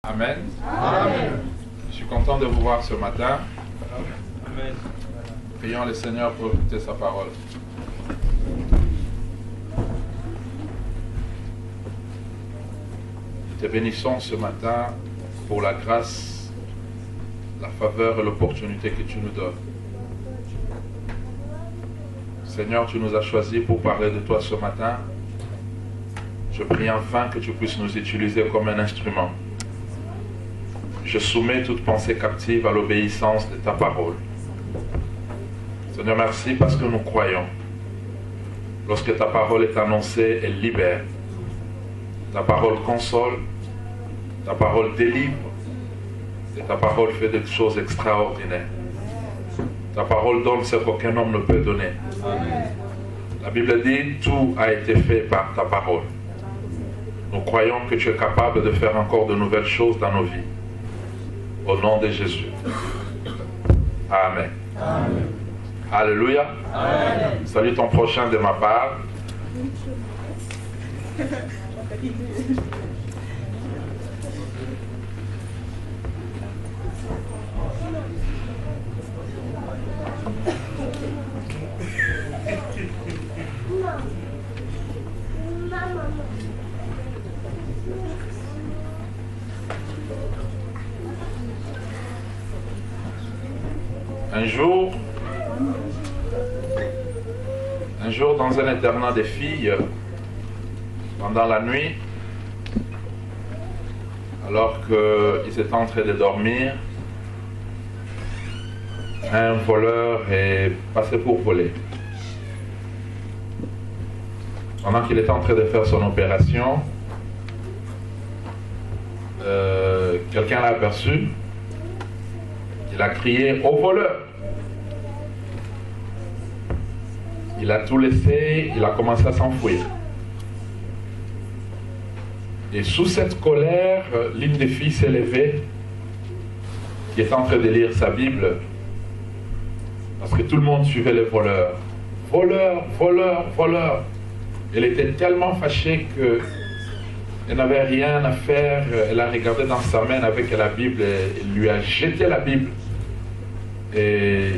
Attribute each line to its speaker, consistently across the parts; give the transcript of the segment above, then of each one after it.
Speaker 1: Amen. Amen. Je suis content de vous voir ce matin.
Speaker 2: Amen.
Speaker 1: Prions le Seigneur pour écouter sa parole. Te bénissons ce matin pour la grâce, la faveur et l'opportunité que tu nous donnes. Seigneur, tu nous as choisis pour parler de toi ce matin. Je prie enfin que tu puisses nous utiliser comme un instrument. Je soumets toute pensée captive à l'obéissance de ta parole. Seigneur, merci parce que nous croyons. Lorsque ta parole est annoncée, elle libère. Ta parole console. Ta parole délivre. Et ta parole fait des choses extraordinaires. Ta parole donne ce qu'aucun homme ne peut donner.
Speaker 2: Amen.
Speaker 1: La Bible dit, tout a été fait par ta parole. Nous croyons que tu es capable de faire encore de nouvelles choses dans nos vies. Au nom de Jésus. Amen.
Speaker 2: Amen.
Speaker 1: Alléluia.
Speaker 2: Amen.
Speaker 1: Salut ton prochain de ma part. Un jour, dans un internat des filles, pendant la nuit, alors qu'ils étaient en train de dormir, un voleur est passé pour voler. Pendant qu'il était en train de faire son opération, quelqu'un l'a aperçu. Il a crié au voleur. Il a tout laissé, il a commencé à s'enfuir. Et sous cette colère, l'une des filles s'est levée, qui était en train de lire sa Bible, parce que tout le monde suivait le voleur. Voleur, voleur, voleur. Elle était tellement fâchée qu'elle n'avait rien à faire. Elle a regardé dans sa main avec la Bible et elle lui a jeté la Bible. Et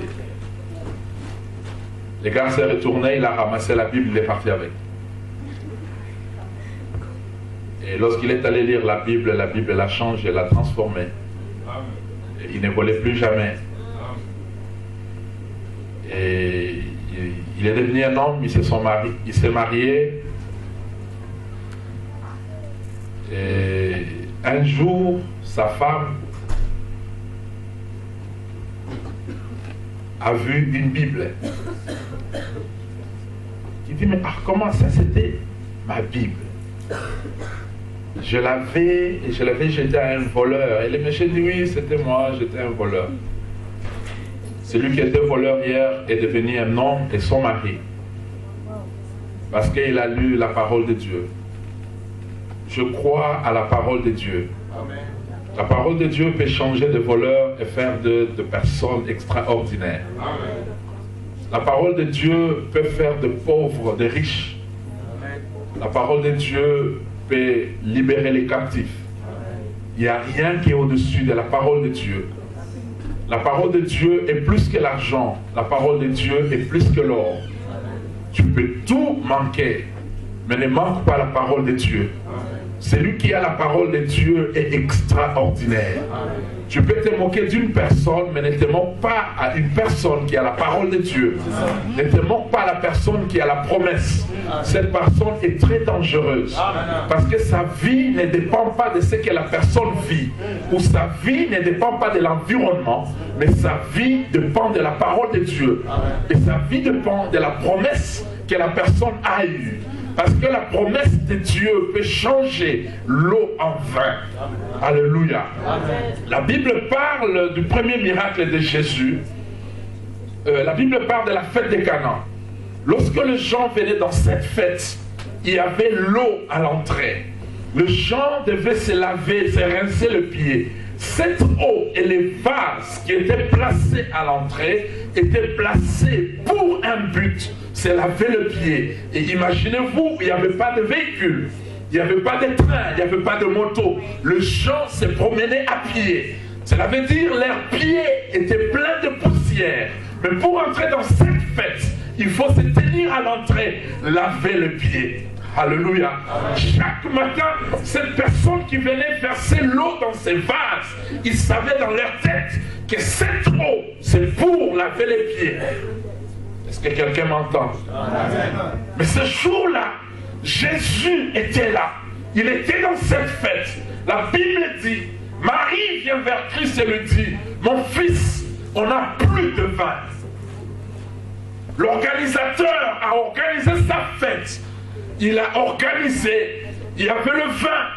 Speaker 1: le gars s'est retourné, il a ramassé la Bible, il est parti avec. Et lorsqu'il est allé lire la Bible l'a changé, l'a transformé. Et il ne volait plus jamais. Et il est devenu un homme, il s'est marié. Et un jour, sa femme a vu une Bible. Il dit, mais comment ça, c'était ma Bible? Je l'avais jetée à un voleur. Et le monsieur dit, oui, c'était moi, j'étais un voleur. Celui qui était voleur hier est devenu un homme et son mari. Parce qu'il a lu la parole de Dieu. Je crois à la parole de Dieu.
Speaker 2: Amen.
Speaker 1: La parole de Dieu peut changer de voleurs et faire de personnes extraordinaires.
Speaker 2: Amen.
Speaker 1: La parole de Dieu peut faire de pauvres de riches.
Speaker 2: Amen.
Speaker 1: La parole de Dieu peut libérer les captifs. Il n'y a rien qui est au-dessus de la parole de Dieu. La parole de Dieu est plus que l'argent. La parole de Dieu est plus que l'or. Tu peux tout manquer, mais ne manque pas la parole de Dieu. Celui qui a la parole de Dieu est extraordinaire.
Speaker 2: Amen.
Speaker 1: Tu peux te moquer d'une personne, mais ne te moque pas à une personne qui a la parole de Dieu. Ne te moque pas à la personne qui a la promesse. Cette personne est très dangereuse. Parce que sa vie ne dépend pas de ce que la personne vit. Ou sa vie ne dépend pas de l'environnement. Mais sa vie dépend de la parole de Dieu. Et sa vie dépend de la promesse que la personne a eue. Parce que la promesse de Dieu peut changer l'eau en vin. Alléluia.
Speaker 2: Amen.
Speaker 1: La Bible parle du premier miracle de Jésus. La Bible parle de la fête de Canaan. Lorsque les gens venaient dans cette fête, il y avait l'eau à l'entrée. Les gens devaient se laver, se rincer le pied. Cette eau et les vases qui étaient placés à l'entrée étaient placés pour un but, c'est laver le pied. Et imaginez-vous, il n'y avait pas de véhicule. Il n'y avait pas de train, il n'y avait pas de moto. Les gens se promenaient à pied. Cela veut dire que leurs pieds étaient pleins de poussière. Mais pour entrer dans cette fête, il faut se tenir à l'entrée, laver les pieds. Alléluia. Chaque matin, cette personne qui venait verser l'eau dans ses vases, ils savaient dans leur tête que cette eau, c'est pour laver les pieds. Est-ce que quelqu'un m'entend? Mais ce jour-là, Jésus était là. Il était dans cette fête. La Bible dit, Marie vient vers Christ et lui dit, mon fils, on n'a plus de vin. L'organisateur a organisé sa fête. Il a organisé, il y avait le vin,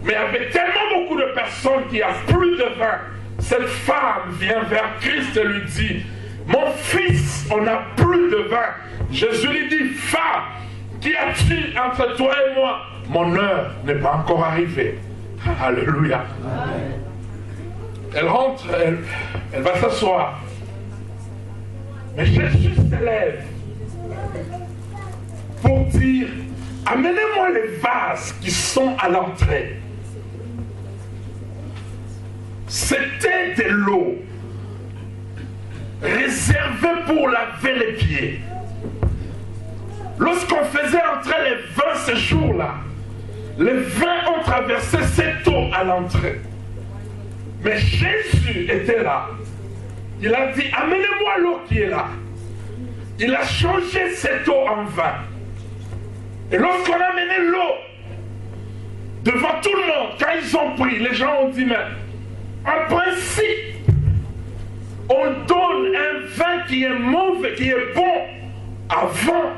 Speaker 1: mais il y avait tellement beaucoup de personnes qu'il n'y a plus de vin. Cette femme vient vers Christ et lui dit, mon fils, on n'a plus de vin. Jésus lui dit, femme, qu'y a-t-il entre toi et moi? Mon heure n'est pas encore arrivée. Alléluia. Elle rentre, elle va s'asseoir. Mais Jésus se lève pour dire, amenez-moi les vases qui sont à l'entrée. C'était de l'eau réservée pour laver les pieds. Lorsqu'on faisait entrer les vins ce jour-là, les vins ont traversé cette eau à l'entrée. Mais Jésus était là. Il a dit, amenez-moi l'eau qui est là. Il a changé cette eau en vin. Et lorsqu'on a amené l'eau devant tout le monde, quand ils ont pris, les gens ont dit, mais en principe, on donne un vin qui est mauvais, qui est bon, avant.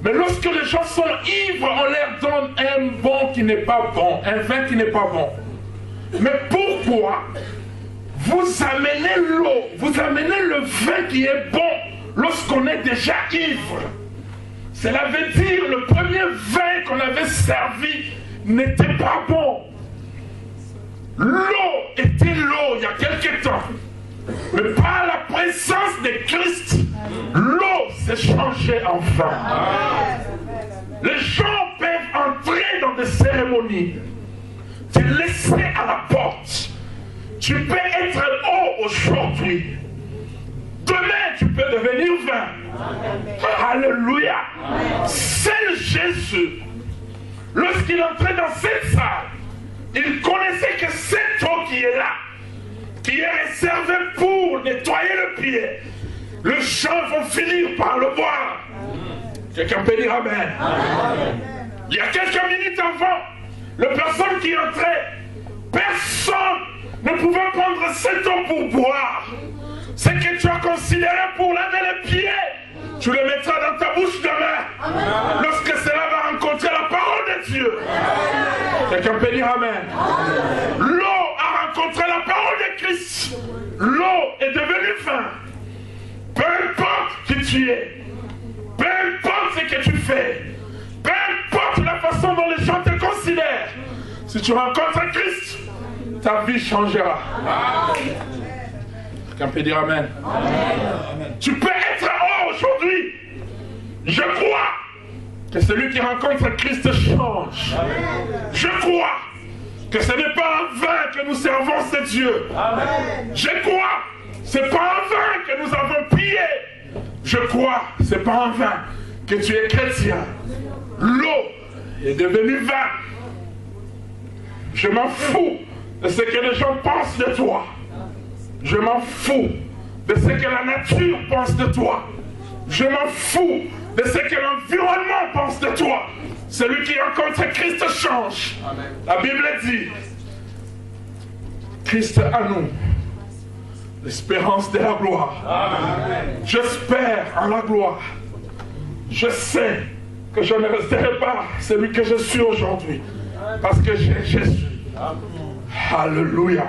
Speaker 1: Mais lorsque les gens sont ivres, on leur donne un bon qui n'est pas bon, un vin qui n'est pas bon. Mais pourquoi vous amenez l'eau, vous amenez le vin qui est bon lorsqu'on est déjà ivre? Cela veut dire le premier vin qu'on avait servi n'était pas bon. L'eau était l'eau il y a quelque temps. Mais par la présence de Christ, l'eau s'est changée en vin. Les gens peuvent entrer dans des cérémonies, te laisser à la porte. Tu peux être eau aujourd'hui. Demain, tu peux devenir vin. Alléluia. Seul Jésus, lorsqu'il entrait dans cette salle, il connaissait que cette eau qui est là, qui est réservée pour nettoyer le pied, les gens vont finir par le boire. Quelqu'un peut dire Amen. Il y a quelques minutes avant, les personnes qui entraient, personne ne pouvait prendre cette eau pour boire. Ce que tu as considéré pour laver les pieds, tu le mettras dans ta bouche demain. Lorsque cela va rencontrer la parole de Dieu. Quelqu'un peut dire Amen. L'eau a rencontré la parole de Christ. L'eau est devenue vin. Peu importe qui tu es, peu importe ce que tu fais, peu importe la façon dont les gens te considèrent, si tu rencontres Christ, ta vie changera. Quelqu'un peut dire Amen. Amen. Tu peux être haut aujourd'hui. Je crois que celui qui rencontre Christ change. Amen. Je crois que ce n'est pas un vin que nous servons, c'est Dieu. Amen. Je crois que ce n'est pas un vin que nous avons pillé. Je crois que ce n'est pas un vin que tu es chrétien. L'eau est devenue vin. Je m'en fous de ce que les gens pensent de toi. Je m'en fous de ce que la nature pense de toi. Je m'en fous de ce que l'environnement pense de toi. Celui qui rencontre Christ change. Amen. La Bible dit, Christ à nous, l'espérance de la gloire. J'espère en la gloire. Je sais que je ne resterai pas celui que je suis aujourd'hui. Parce que j'ai Jésus. Alléluia.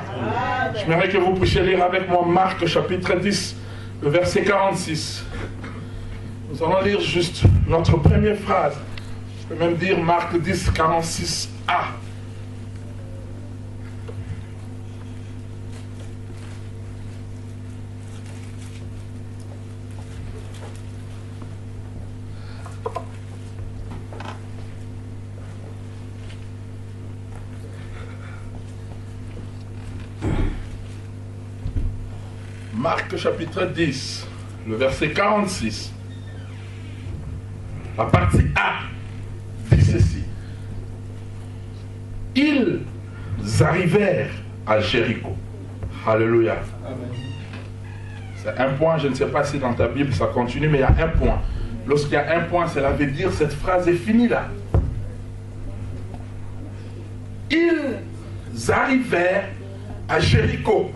Speaker 1: J'aimerais que vous puissiez lire avec moi Marc chapitre 10, le verset 46. Nous allons lire juste notre première phrase. Je peux même dire Marc 10, 46a. Marc chapitre 10, le verset 46. La partie A dit ceci. Ils arrivèrent à Jéricho. Alléluia. C'est un point, je ne sais pas si dans ta Bible ça continue, mais il y a un point. Lorsqu'il y a un point, cela veut dire cette phrase est finie là. Ils arrivèrent à Jéricho.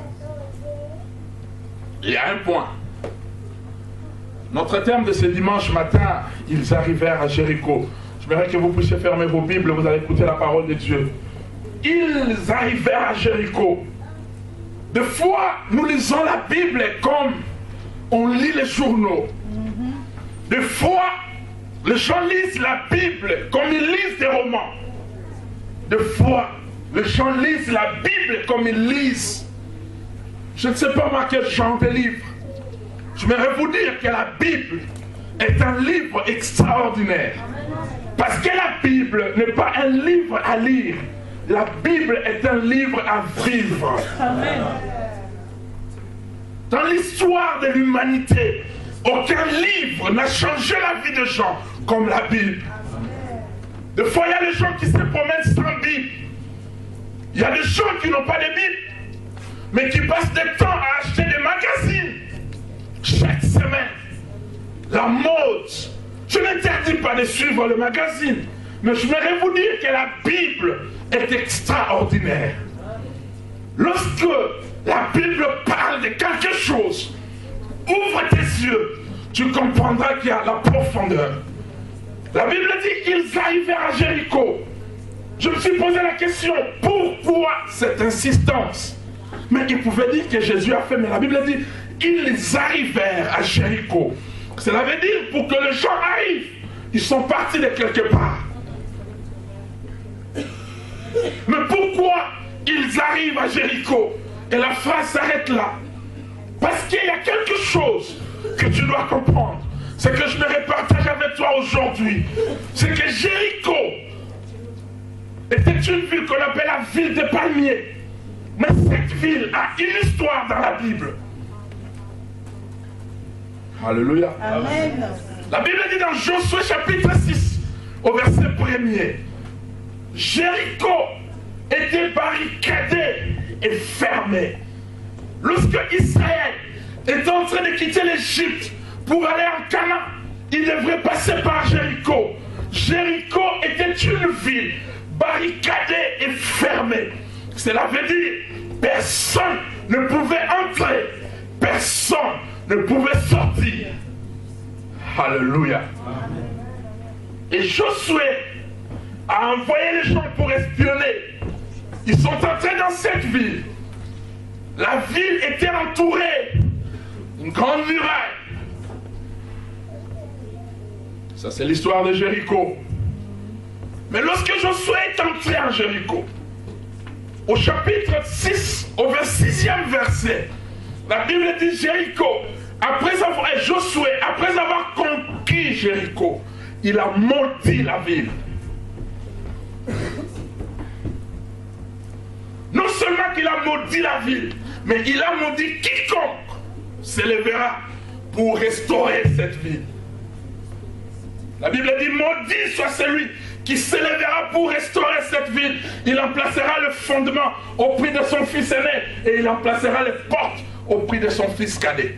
Speaker 1: Il y a un point. Notre terme de ce dimanche matin, ils arrivèrent à Jéricho. J'aimerais que vous puissiez fermer vos Bibles, vous allez écouter la parole de Dieu. Ils arrivèrent à Jéricho. Des fois, nous lisons la Bible comme on lit les journaux. Des fois, les gens lisent la Bible comme ils lisent des romans. Des fois, les gens lisent la Bible comme ils lisent, je ne sais pas moi quel genre de livre. J'aimerais vous dire que la Bible est un livre extraordinaire. Parce que la Bible n'est pas un livre à lire. La Bible est un livre à vivre.
Speaker 2: Amen.
Speaker 1: Dans l'histoire de l'humanité, aucun livre n'a changé la vie des gens comme la Bible. Des fois, il y a des gens qui se promènent sans Bible. Il y a des gens qui n'ont pas de Bible, mais qui passent du temps à acheter des magazines chaque semaine. La mode. Je n'interdis pas de suivre le magazine, mais je voudrais vous dire que la Bible est extraordinaire. Lorsque la Bible parle de quelque chose, ouvre tes yeux, tu comprendras qu'il y a la profondeur. La Bible dit qu'ils arrivèrent à Jéricho. Je me suis posé la question, pourquoi cette insistance? Mais il pouvait dire que Jésus a fait, mais la Bible dit ils arrivèrent à Jéricho. Cela veut dire pour que les gens arrivent, ils sont partis de quelque part. Mais pourquoi ils arrivent à Jéricho? Et la phrase s'arrête là. Parce qu'il y a quelque chose que tu dois comprendre. C'est que je me partage avec toi aujourd'hui. C'est que Jéricho était une ville qu'on appelle la ville des palmiers. Mais cette ville a une histoire dans la Bible. Alléluia.
Speaker 2: Amen.
Speaker 1: La Bible dit dans Josué chapitre 6, au verset 1er, Jéricho était barricadé et fermé. Lorsque Israël était en train de quitter l'Égypte pour aller en Canaan, il devrait passer par Jéricho. Jéricho était une ville barricadée et fermée. Cela veut dire personne ne pouvait entrer, personne ne pouvait sortir. Alléluia. Et Josué a envoyé les gens pour espionner. Ils sont entrés dans cette ville. La ville était entourée d'une grande muraille. Ça, c'est l'histoire de Jéricho. Mais lorsque Josué est entré en Jéricho, au chapitre 6, au 6e verset, la Bible dit Jéricho, Josué, après avoir conquis Jéricho, il a maudit la ville. Non seulement qu'il a maudit la ville, mais il a maudit quiconque s'élèvera pour restaurer cette ville. La Bible dit maudit soit celui qui s'élèvera pour restaurer cette ville. Il en placera le fondement au prix de son fils aîné et il en placera les portes au prix de son fils cadet.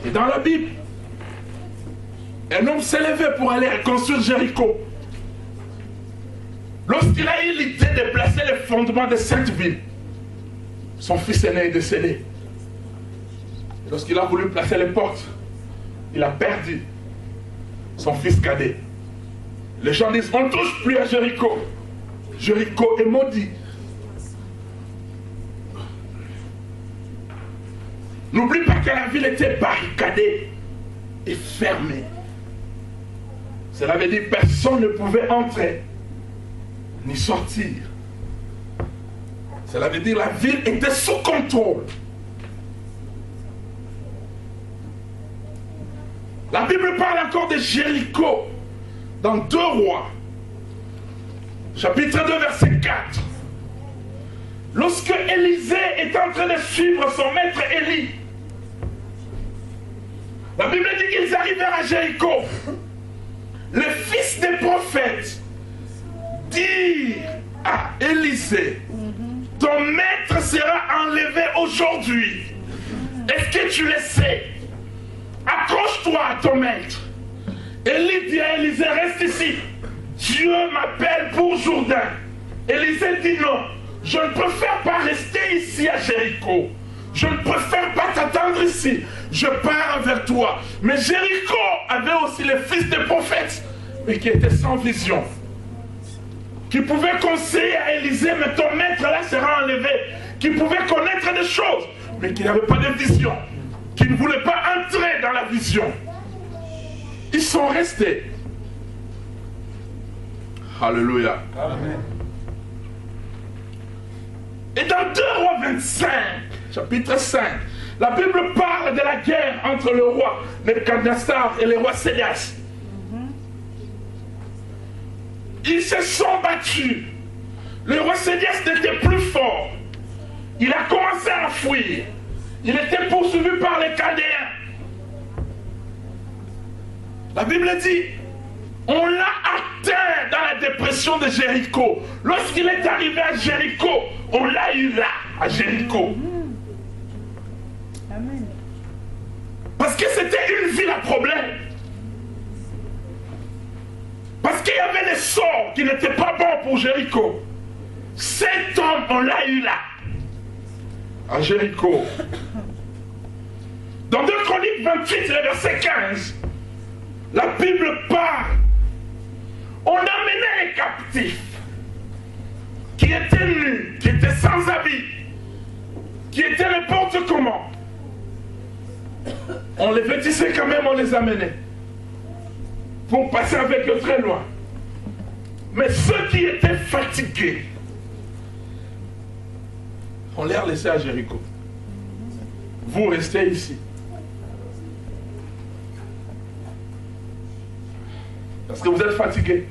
Speaker 1: Et dans la Bible, un homme s'est levé pour aller reconstruire Jéricho. Lorsqu'il a eu l'idée de placer les fondements de cette ville, son fils aîné est décédé. Lorsqu'il a voulu placer les portes, il a perdu son fils cadet. Les gens disent, on ne touche plus à Jéricho. Jéricho est maudit. N'oublie pas que la ville était barricadée et fermée. Cela veut dire que personne ne pouvait entrer ni sortir. Cela veut dire que la ville était sous contrôle. La Bible parle encore de Jéricho dans 2 Rois, chapitre 2, verset 4. Lorsque Élisée est en train de suivre son maître Élie, la Bible dit qu'ils arrivèrent à Jéricho. Les fils des prophètes dirent à Élisée, ton maître sera enlevé aujourd'hui. Est-ce que tu le sais? Accroche-toi à ton maître. Élie dit à Élisée, reste ici. Dieu m'appelle pour Jourdain. Élisée dit non, je ne préfère pas rester ici à Jéricho. Je ne préfère pas t'attendre ici. Je pars vers toi. Mais Jéricho avait aussi les fils des prophètes, mais qui étaient sans vision. Qui pouvaient conseiller à Élisée, mais ton maître là sera enlevé. Qui pouvaient connaître des choses, mais qui n'avaient pas de vision. Qui ne voulaient pas entrer dans la vision. Ils sont restés. Alléluia.
Speaker 2: Amen.
Speaker 1: Et dans 2 Rois 25, chapitre 5, la Bible parle de la guerre entre le roi Nebuchadnezzar et le roi Sédéas. Ils se sont battus. Le roi Sédéas n'était plus fort. Il a commencé à fuir. Il était poursuivi par les Chaldéens. La Bible dit, on l'a atteint dans la dépression de Jéricho. Lorsqu'il est arrivé à Jéricho, on l'a eu là, à Jéricho.
Speaker 3: Amen.
Speaker 1: Parce que c'était une ville à problème. Parce qu'il y avait des sorts qui n'étaient pas bons pour Jéricho. Cet homme, on l'a eu là, à Jéricho. Dans 2 Chroniques 28, le verset 15, la Bible parle. On amenait les captifs qui étaient nus, qui étaient sans habit, qui étaient n'importe comment. On les vêtissait quand même, on les amenait pour passer avec eux très loin. Mais ceux qui étaient fatigués, on les a laissés à Jéricho. Vous restez ici. Parce que vous êtes fatigué.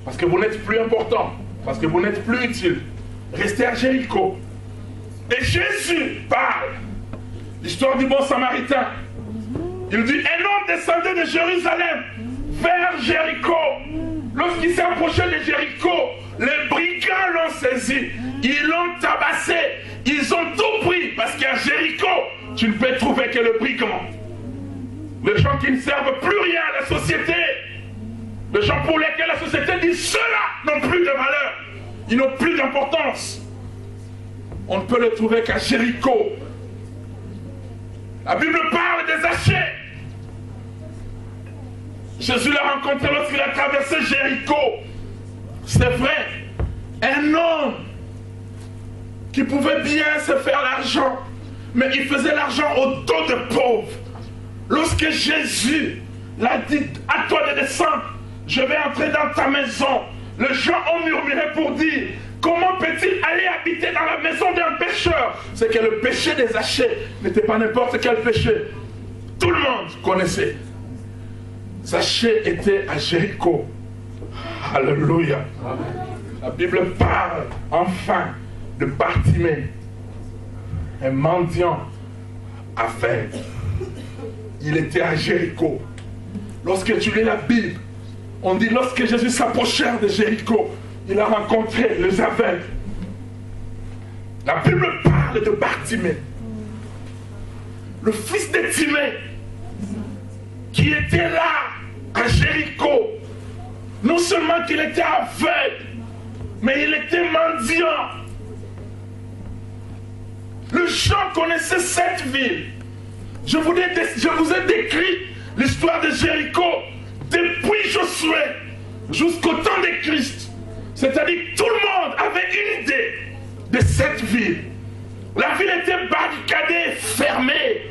Speaker 1: Parce que vous n'êtes plus important. Parce que vous n'êtes plus utile. Restez à Jéricho. Et Jésus parle. L'histoire du bon samaritain. Il dit, un homme descendait de Jérusalem vers Jéricho. Lorsqu'il s'est approché de Jéricho, les brigands l'ont saisi. Ils l'ont tabassé. Ils ont tout pris. Parce qu'à Jéricho, tu ne peux trouver que le brigand. Les gens qui ne servent plus rien à la société. Les gens pour lesquels la société dit ceux-là n'ont plus de valeur. Ils n'ont plus d'importance. On ne peut le trouver qu'à Jéricho. La Bible parle des Zachée. Jésus l'a rencontré lorsqu'il a traversé Jéricho. C'est vrai. Un homme qui pouvait bien se faire l'argent, mais il faisait l'argent au dos de pauvres. Lorsque Jésus l'a dit, à toi de descendre, je vais entrer dans ta maison. Les gens ont murmuré pour dire, comment peut-il aller habiter dans la maison d'un pécheur? C'est que le péché des Zachée n'était pas n'importe quel péché. Tout le monde connaissait. Zachée était à Jéricho. Alléluia. La Bible parle enfin de Bartimée, un mendiant aveugle. Il était à Jéricho. Lorsque tu lis la Bible, on dit lorsque Jésus s'approchait de Jéricho, il a rencontré les aveugles. La Bible parle de Bartimée, le fils de Timée, qui était là à Jéricho. Non seulement qu'il était aveugle, mais il était mendiant. Les gens connaissaient cette ville. Je vous ai décrit l'histoire de Jéricho depuis Josué jusqu'au temps de Christ. C'est-à-dire que tout le monde avait une idée de cette ville. La ville était barricadée, fermée.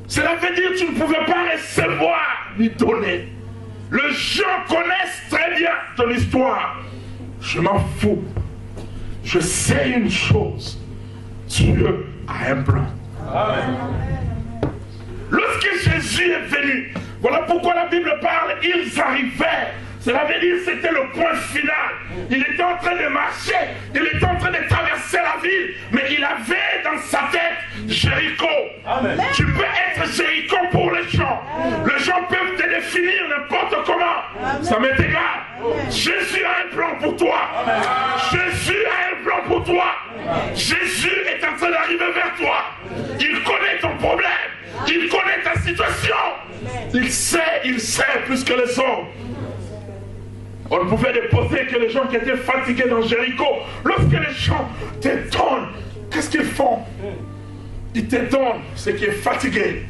Speaker 1: Cela veut dire que tu ne pouvais pas recevoir ni donner. Les gens connaissent très bien ton histoire. Je m'en fous. Je sais une chose. Dieu a un plan.
Speaker 2: Amen.
Speaker 1: Lorsque Jésus est venu, voilà pourquoi la Bible parle, ils arrivèrent. Cela veut dire que c'était le point final. Il était en train de marcher, il était en train de traverser la ville, mais il avait dans sa tête Jéricho.
Speaker 2: Amen.
Speaker 1: Tu peux être Jéricho pour les gens. Les gens peuvent te définir n'importe comment. Ça m'est égal. Jésus a un plan pour toi. Jésus a un plan pour toi. Jésus est en train d'arriver vers toi. Il connaît ton problème. Il connaît ta situation. Il sait plus que les hommes. On ne pouvait déposer que les gens qui étaient fatigués dans Jéricho. Lorsque les gens t'étonnent, qu'est-ce qu'ils font? Ils t'étonnent, ce qui est fatigué.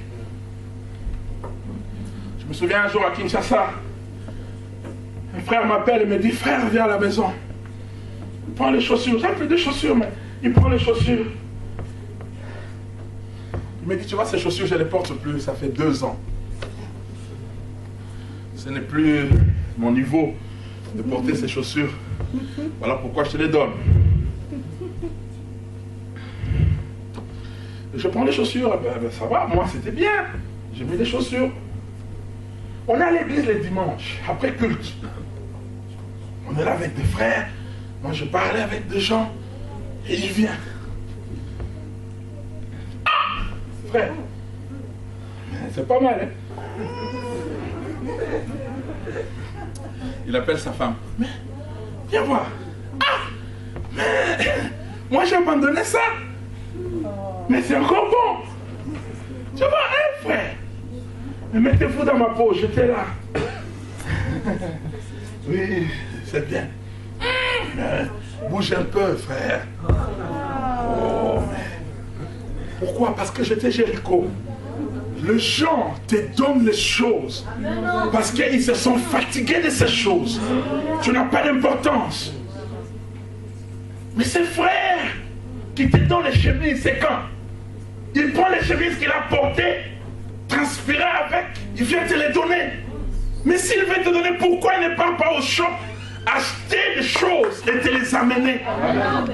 Speaker 1: Je me souviens un jour à Kinshasa, un frère m'appelle et me dit, frère, viens à la maison. Prends les chaussures. J'ai plus de chaussures, mais il prend les chaussures. Il me dit, tu vois, ces chaussures, je ne les porte plus, ça fait 2 ans. Ce n'est plus mon niveau de porter ces chaussures. Voilà pourquoi je te les donne. Je prends les chaussures, ben, ça va, moi c'était bien. J'ai mis les chaussures. On est à l'église les dimanches, après culte. On est là avec des frères. Moi je parlais avec des gens. Et il vient. Ah, frère, c'est pas mal, hein? Il appelle sa femme. Mais, viens voir. Ah, mais, moi j'ai abandonné ça. Mais c'est encore bon. Tu vois, hein, frère? Mais mettez-vous dans ma peau, j'étais là. Oui, c'est bien. Bouge un peu, frère. Oh, mais... Pourquoi? Parce que j'étais Jéricho. Les gens te donnent les choses parce qu'ils se sont fatigués de ces choses. Tu n'as pas d'importance. Mais ces frères qui te donnent les chemises, c'est quand? Il prend les chemises qu'il a portées, transpirer avec, il vient te les donner. Mais s'il veut te donner, pourquoi il ne part pas au shop, acheter des choses et te les amener?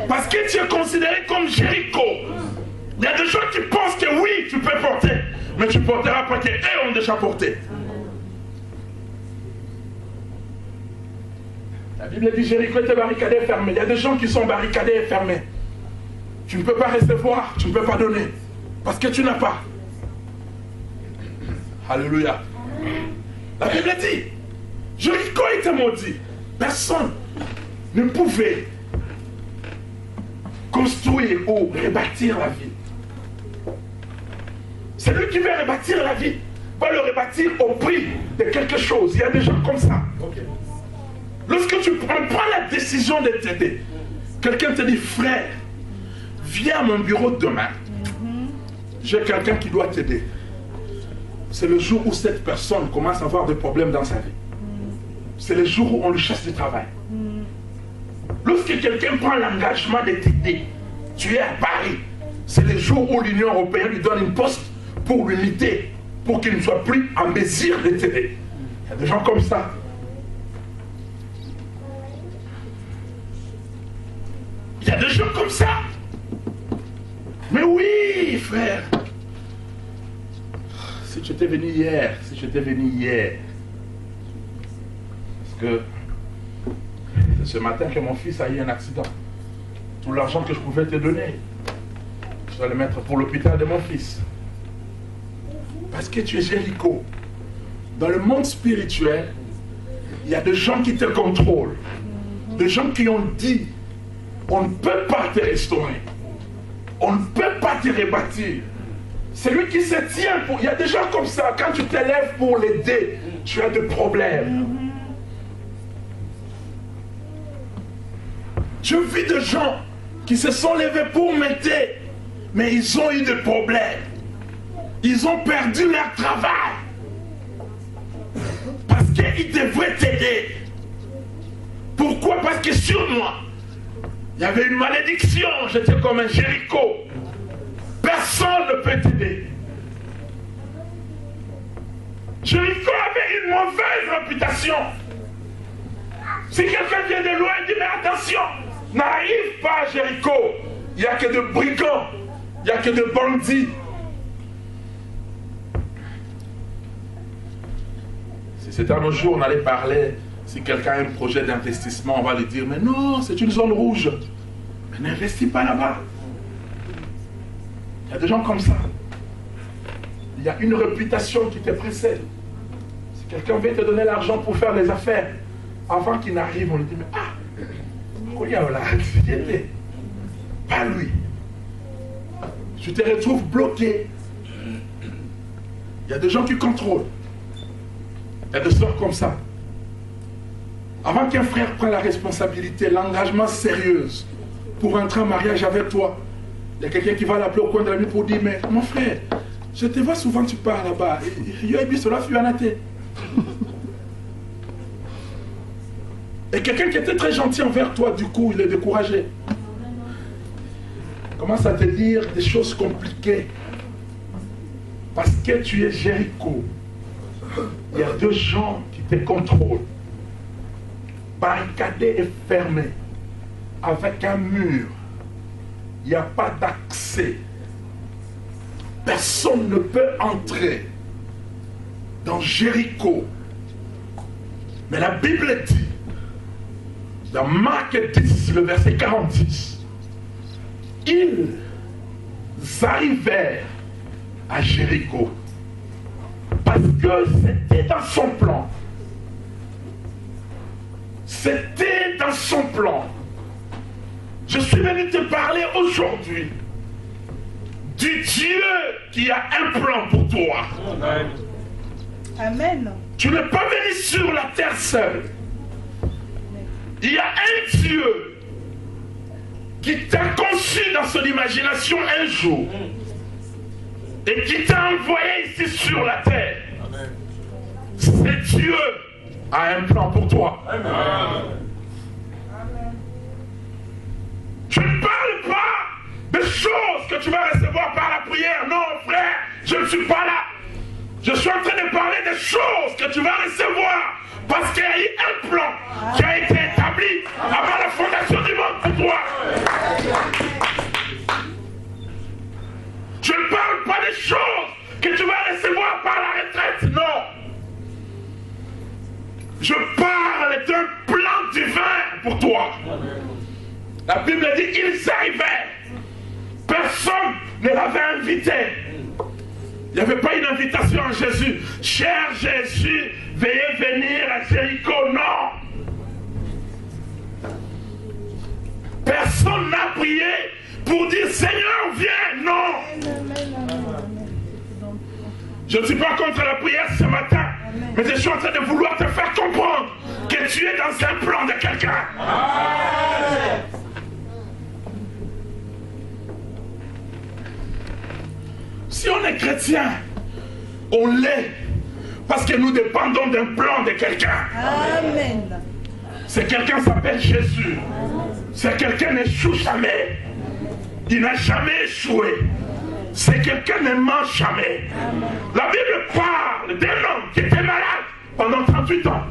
Speaker 1: Parce que tu es considéré comme Jéricho. Il y a des gens qui pensent que oui, tu peux porter, mais tu porteras pas qu'eux ont déjà porté. La Bible dit Jéricho était barricadé et fermé. Il y a des gens qui sont barricadés et fermés. Tu ne peux pas recevoir, tu ne peux pas donner. Parce que tu n'as pas. Alléluia. La Bible dit, Jéricho était maudit. Personne ne pouvait construire ou rebâtir la ville. Celui qui veut rebâtir la vie va le rebâtir au prix de quelque chose. Il y a des gens comme ça. Okay. Lorsque tu prends la décision de t'aider, quelqu'un te dit, frère, viens à mon bureau demain. J'ai quelqu'un qui doit t'aider. C'est le jour où cette personne commence à avoir des problèmes dans sa vie. C'est le jour où on lui chasse du travail. Lorsque quelqu'un prend l'engagement de t'aider, tu es à Paris. C'est le jour où l'Union européenne lui donne une poste pour l'unité, pour qu'il ne soit plus en mesure de t'aider. Il y a des gens comme ça. Il y a des gens comme ça. Mais oui, frère. Si tu étais venu hier, parce que c'est ce matin que mon fils a eu un accident. Tout l'argent que je pouvais te donner, je dois le mettre pour l'hôpital de mon fils. Parce que tu es Jéricho. Dans le monde spirituel, il y a des gens qui te contrôlent. Des gens qui ont dit, on ne peut pas te restaurer. On ne peut pas te rebâtir. Celui qui se tient pour... Il y a des gens comme ça, quand tu t'élèves pour l'aider, tu as des problèmes. Je vis des gens qui se sont levés pour m'aider, mais ils ont eu des problèmes. Ils ont perdu leur travail. Parce qu'ils devraient t'aider. Pourquoi? Parce que sur moi, il y avait une malédiction. J'étais comme un Jéricho. Personne ne peut t'aider. Jéricho avait une mauvaise réputation. Si quelqu'un vient de loin, il dit, mais attention, n'arrive pas à Jéricho. Il n'y a que de brigands. Il n'y a que de bandits. Si c'était un jour, on allait parler, Si quelqu'un a un projet d'investissement, on va lui dire, mais non, c'est une zone rouge. Mais n'investis pas là-bas. Il y a des gens comme ça. Il y a une réputation qui te précède. Si quelqu'un veut te donner l'argent pour faire les affaires, avant qu'il n'arrive, on lui dit, mais pas lui. Tu te retrouves bloqué. Il y a des gens qui contrôlent. Il y a des sœurs comme ça. Avant qu'un frère prenne la responsabilité, l'engagement sérieux pour entrer en mariage avec toi, il y a quelqu'un qui va l'appeler au coin de la nuit pour dire, mais mon frère, je te vois souvent, tu pars là-bas. Et quelqu'un qui était très gentil envers toi, du coup, il est découragé. Commence à te dire des choses compliquées. Parce que tu es Jéricho. Il y a deux gens qui te contrôlent. Barricadé et fermé. Avec un mur. Il n'y a pas d'accès. Personne ne peut entrer dans Jéricho. Mais la Bible dit, dans Marc 10, le verset 46, ils arrivèrent à Jéricho parce que c'était dans son plan. C'était dans son plan. Je suis venu te parler aujourd'hui du Dieu qui a un plan pour toi.
Speaker 2: Amen.
Speaker 1: Tu n'es pas venu sur la terre seul. Il y a un Dieu qui t'a conçu dans son imagination un jour et qui t'a envoyé ici sur la terre. Ce Dieu a un plan pour toi.
Speaker 2: Amen.
Speaker 1: Je ne parle pas des choses que tu vas recevoir par la prière. Non, frère, je ne suis pas là. Je suis en train de parler des choses que tu vas recevoir parce qu'il y a eu un plan qui a été établi avant la fondation du monde pour toi. Je ne parle pas des choses que tu vas recevoir par la retraite, non. Je parle d'un plan divin pour toi. La Bible dit qu'ils arrivaient. Personne ne l'avait invité. Il n'y avait pas une invitation à Jésus. Cher Jésus, veuillez venir à Jéricho. Non. Personne n'a prié pour dire Seigneur, viens. Non. Je ne suis pas contre la prière ce matin, mais je suis en train de vouloir te faire comprendre que tu es dans un plan de quelqu'un. Si on est chrétien, on l'est parce que nous dépendons d'un plan de quelqu'un.
Speaker 2: Amen.
Speaker 1: Ce quelqu'un s'appelle Jésus. Ce quelqu'un n'échoue jamais. Il n'a jamais échoué. Ce quelqu'un ne ment jamais. La Bible parle d'un homme qui était malade pendant 38 ans.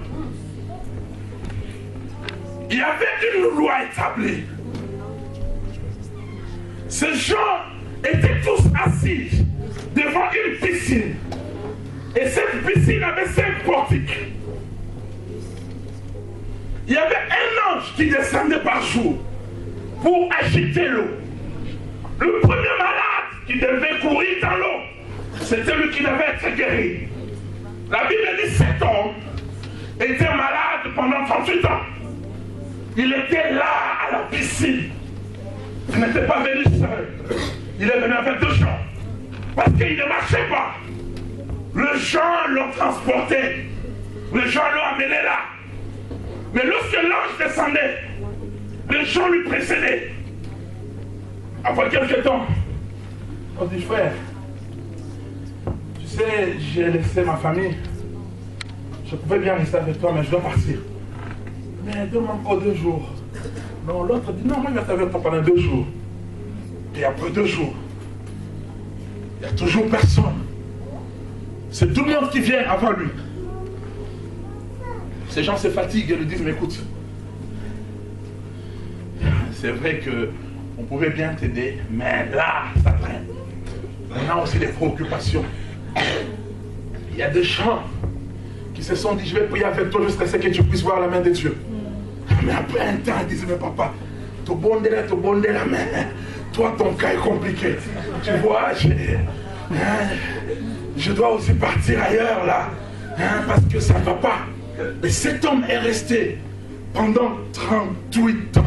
Speaker 1: Il y avait une loi établie. Ces gens étaient tous assis devant une piscine. Et cette piscine avait 5 portiques. Il y avait un ange qui descendait par jour pour agiter l'eau. Le premier malade qui devait courir dans l'eau, c'était lui qui devait être guéri. La Bible dit cet homme était malade pendant 38 ans. Il était là à la piscine. Il n'était pas venu seul. Il est venu avec 2 gens. Parce qu'il ne marchait pas. Les gens l'ont transporté. Les gens l'ont amené là. Mais lorsque l'ange descendait, les gens lui précédaient. Après quelques temps, on dit frère, tu sais, j'ai laissé ma famille. Je pouvais bien rester avec toi, mais je dois partir. Mais donne-moi encore 2 jours. Non, l'autre dit non, moi je vais rester avec toi pendant 2 jours. Et après 2 jours, il n'y a toujours personne. C'est tout le monde qui vient avant lui. Ces gens se fatiguent et lui disent, mais écoute, c'est vrai qu'on pouvait bien t'aider, mais là, ça traîne. On a aussi des préoccupations. Il y a des gens qui
Speaker 3: qui se sont dit, je vais prier avec toi jusqu'à ce que tu puisses voir la main de Dieu. Mais après un temps, ils disent, mais papa, ton bon de la main, toi ton cas est compliqué. Tu vois, je dois aussi partir ailleurs là, parce que ça ne va pas. Mais cet homme est resté pendant 38 ans.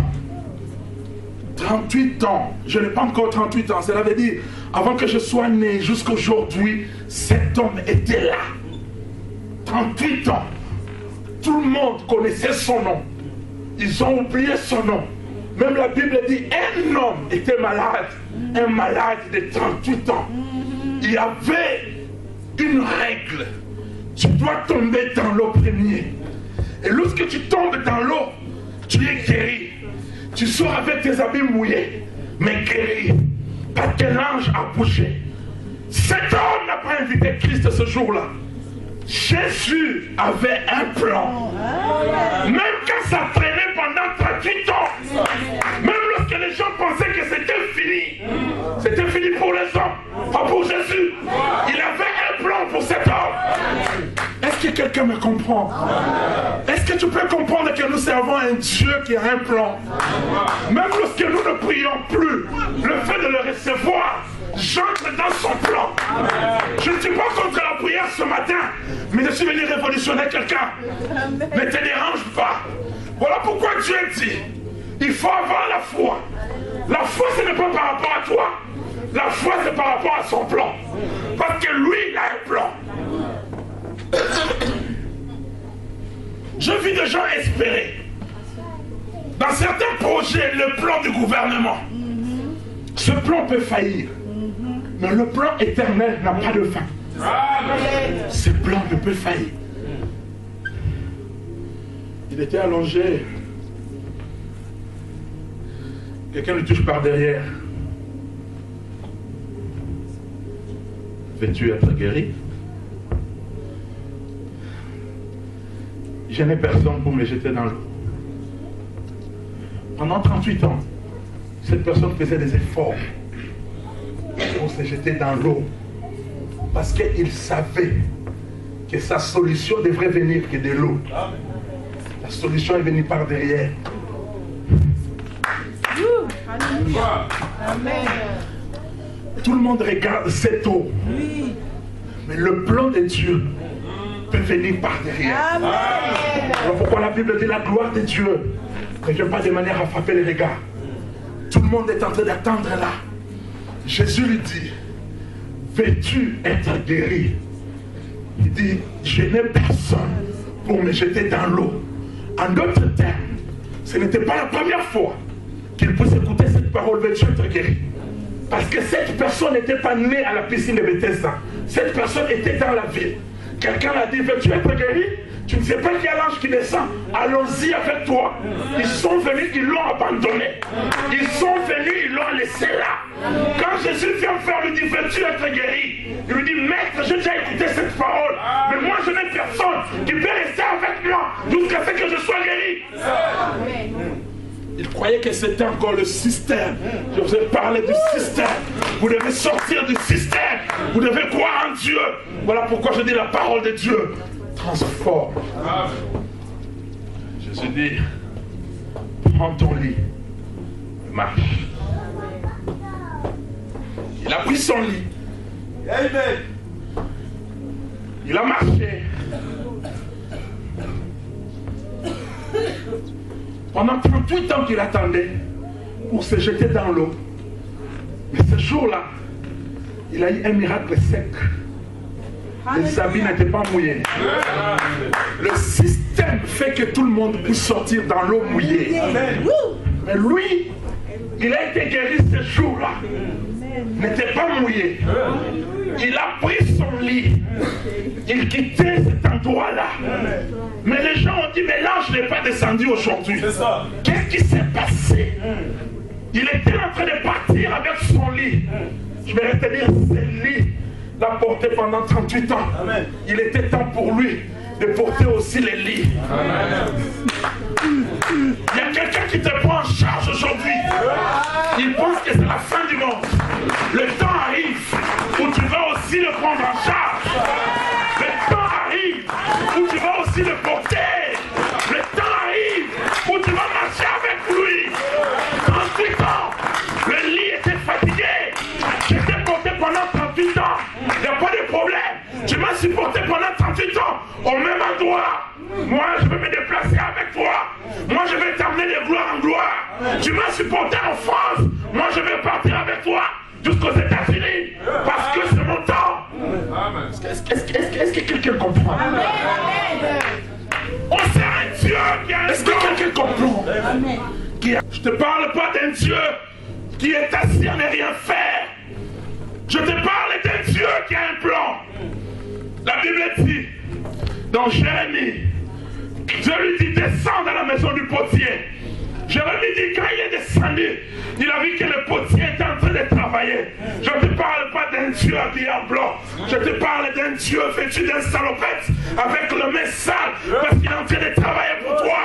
Speaker 3: 38 ans, je n'ai pas encore 38 ans, cela veut dire, avant que je sois né jusqu'à aujourd'hui, cet homme était là. 38 ans. Tout le monde connaissait son nom. Ils ont oublié son nom. Même la Bible dit, un homme était malade. Un malade de 38 ans. Il y avait une règle. Tu dois tomber dans l'eau premier. Et lorsque tu tombes dans l'eau, tu es guéri. Tu sors avec tes habits mouillés, mais guéri. Parce que l'ange a bougé. Cet homme n'a pas invité Christ ce jour-là. Jésus avait un plan. Même quand ça traînait pendant 38 ans, même lorsque les gens pensaient que c'était fini pour les hommes, pas pour Jésus. Il avait un plan pour cet homme. Est-ce que quelqu'un me comprend? Est-ce que tu peux comprendre que nous servons un Dieu qui a un plan? Même lorsque nous ne prions plus, le fait de le recevoir, j'entre dans son plan. Je ne suis pas contre la prière ce matin, mais je suis venu révolutionner quelqu'un. Ne te dérange pas. Voilà pourquoi Dieu dit, il faut avoir la foi. La foi, ce n'est pas par rapport à toi. La foi, c'est par rapport à son plan. Parce que lui, il a un plan. Je vis des gens espérer. Dans certains projets, le plan du gouvernement, ce plan peut faillir. Mais le plan éternel n'a pas de fin. Ce plan ne peut faillir. Il était allongé. Quelqu'un le touche par derrière. Veux-tu être guéri? Je n'ai personne pour me jeter dans l'eau. Pendant 38 ans, cette personne faisait des efforts pour se jeter dans l'eau. Parce qu'il savait que sa solution devrait venir que de l'eau. La solution est venue par derrière.
Speaker 2: Amen.
Speaker 3: Tout le monde regarde cette eau. Mais le plan de Dieu peut venir par derrière.
Speaker 2: Amen.
Speaker 3: Alors pourquoi la Bible dit la gloire de Dieu ne vient pas de manière à frapper les regards. Tout le monde est en train d'attendre là. Jésus lui dit, veux-tu être guéri? Il dit, je n'ai personne pour me jeter dans l'eau. En d'autres termes, ce n'était pas la première fois qu'il puisse écouter cette parole, veux-tu être guéri? Parce que cette personne n'était pas née à la piscine de Bethesda. Cette personne était dans la ville. Quelqu'un a dit, veux-tu être guéri? Tu ne sais pas qu'il y a l'ange qui descend. Allons-y avec toi. Ils sont venus, ils l'ont abandonné. Ils sont venus, ils l'ont laissé là. Quand Jésus vient faire, lui dit, veux-tu être guéri? Il lui dit, maître, j'ai déjà écouté cette parole. Mais moi, je n'ai personne qui peut rester avec moi jusqu'à ce que je sois guéri. Il croyait que c'était encore le système. Je vous ai parlé du système. Vous devez sortir du système. Vous devez croire en Dieu. Voilà pourquoi je dis la parole de Dieu transforme. Jésus dit, prends ton lit, marche. Il a pris son lit. Il a marché. Pendant 38 ans qu'il attendait pour se jeter dans l'eau. Mais ce jour-là, il a eu un miracle sec. Les habits n'étaient pas mouillés. Le système fait que tout le monde puisse sortir dans l'eau mouillée. Mais lui, il a été guéri ce jour-là. N'était pas mouillé. Il a pris son lit. Il quittait cet endroit-là. Mais les gens ont dit, mais l'ange n'est pas descendu aujourd'hui. Qu'est-ce qui s'est passé? Il était en train de partir avec son lit. Je vais retenir ce lit. L'a porté pendant 38 ans. Amen. Il était temps pour lui de porter aussi les lits. Il y a quelqu'un qui te prend en charge aujourd'hui. Il pense que c'est la fin du monde. Le temps arrive où tu vas aussi le prendre en charge. Le temps arrive où tu vas au même endroit. Moi, je vais me déplacer avec toi. Moi, je vais t'amener de gloire en gloire. Tu m'as supporté en France. Moi, je vais partir avec toi jusqu'aux États-Unis. Parce que c'est mon temps. Est-ce que quelqu'un comprend? On sait un Dieu qui a un plan. Est-ce que quelqu'un comprend? Je te parle pas d'un Dieu qui est assis à ne rien faire. Je te parle d'un Dieu qui a un plan. La Bible dit, dans Jérémie, Dieu lui dit, descends dans la maison du potier. Jérémie dit, quand il est descendu, il a vu que le potier était en train de travailler. Je ne te parle pas d'un Dieu habillé en blanc. Je te parle d'un Dieu vêtu d'un salopette avec le main sale parce qu'il est en train de travailler pour toi.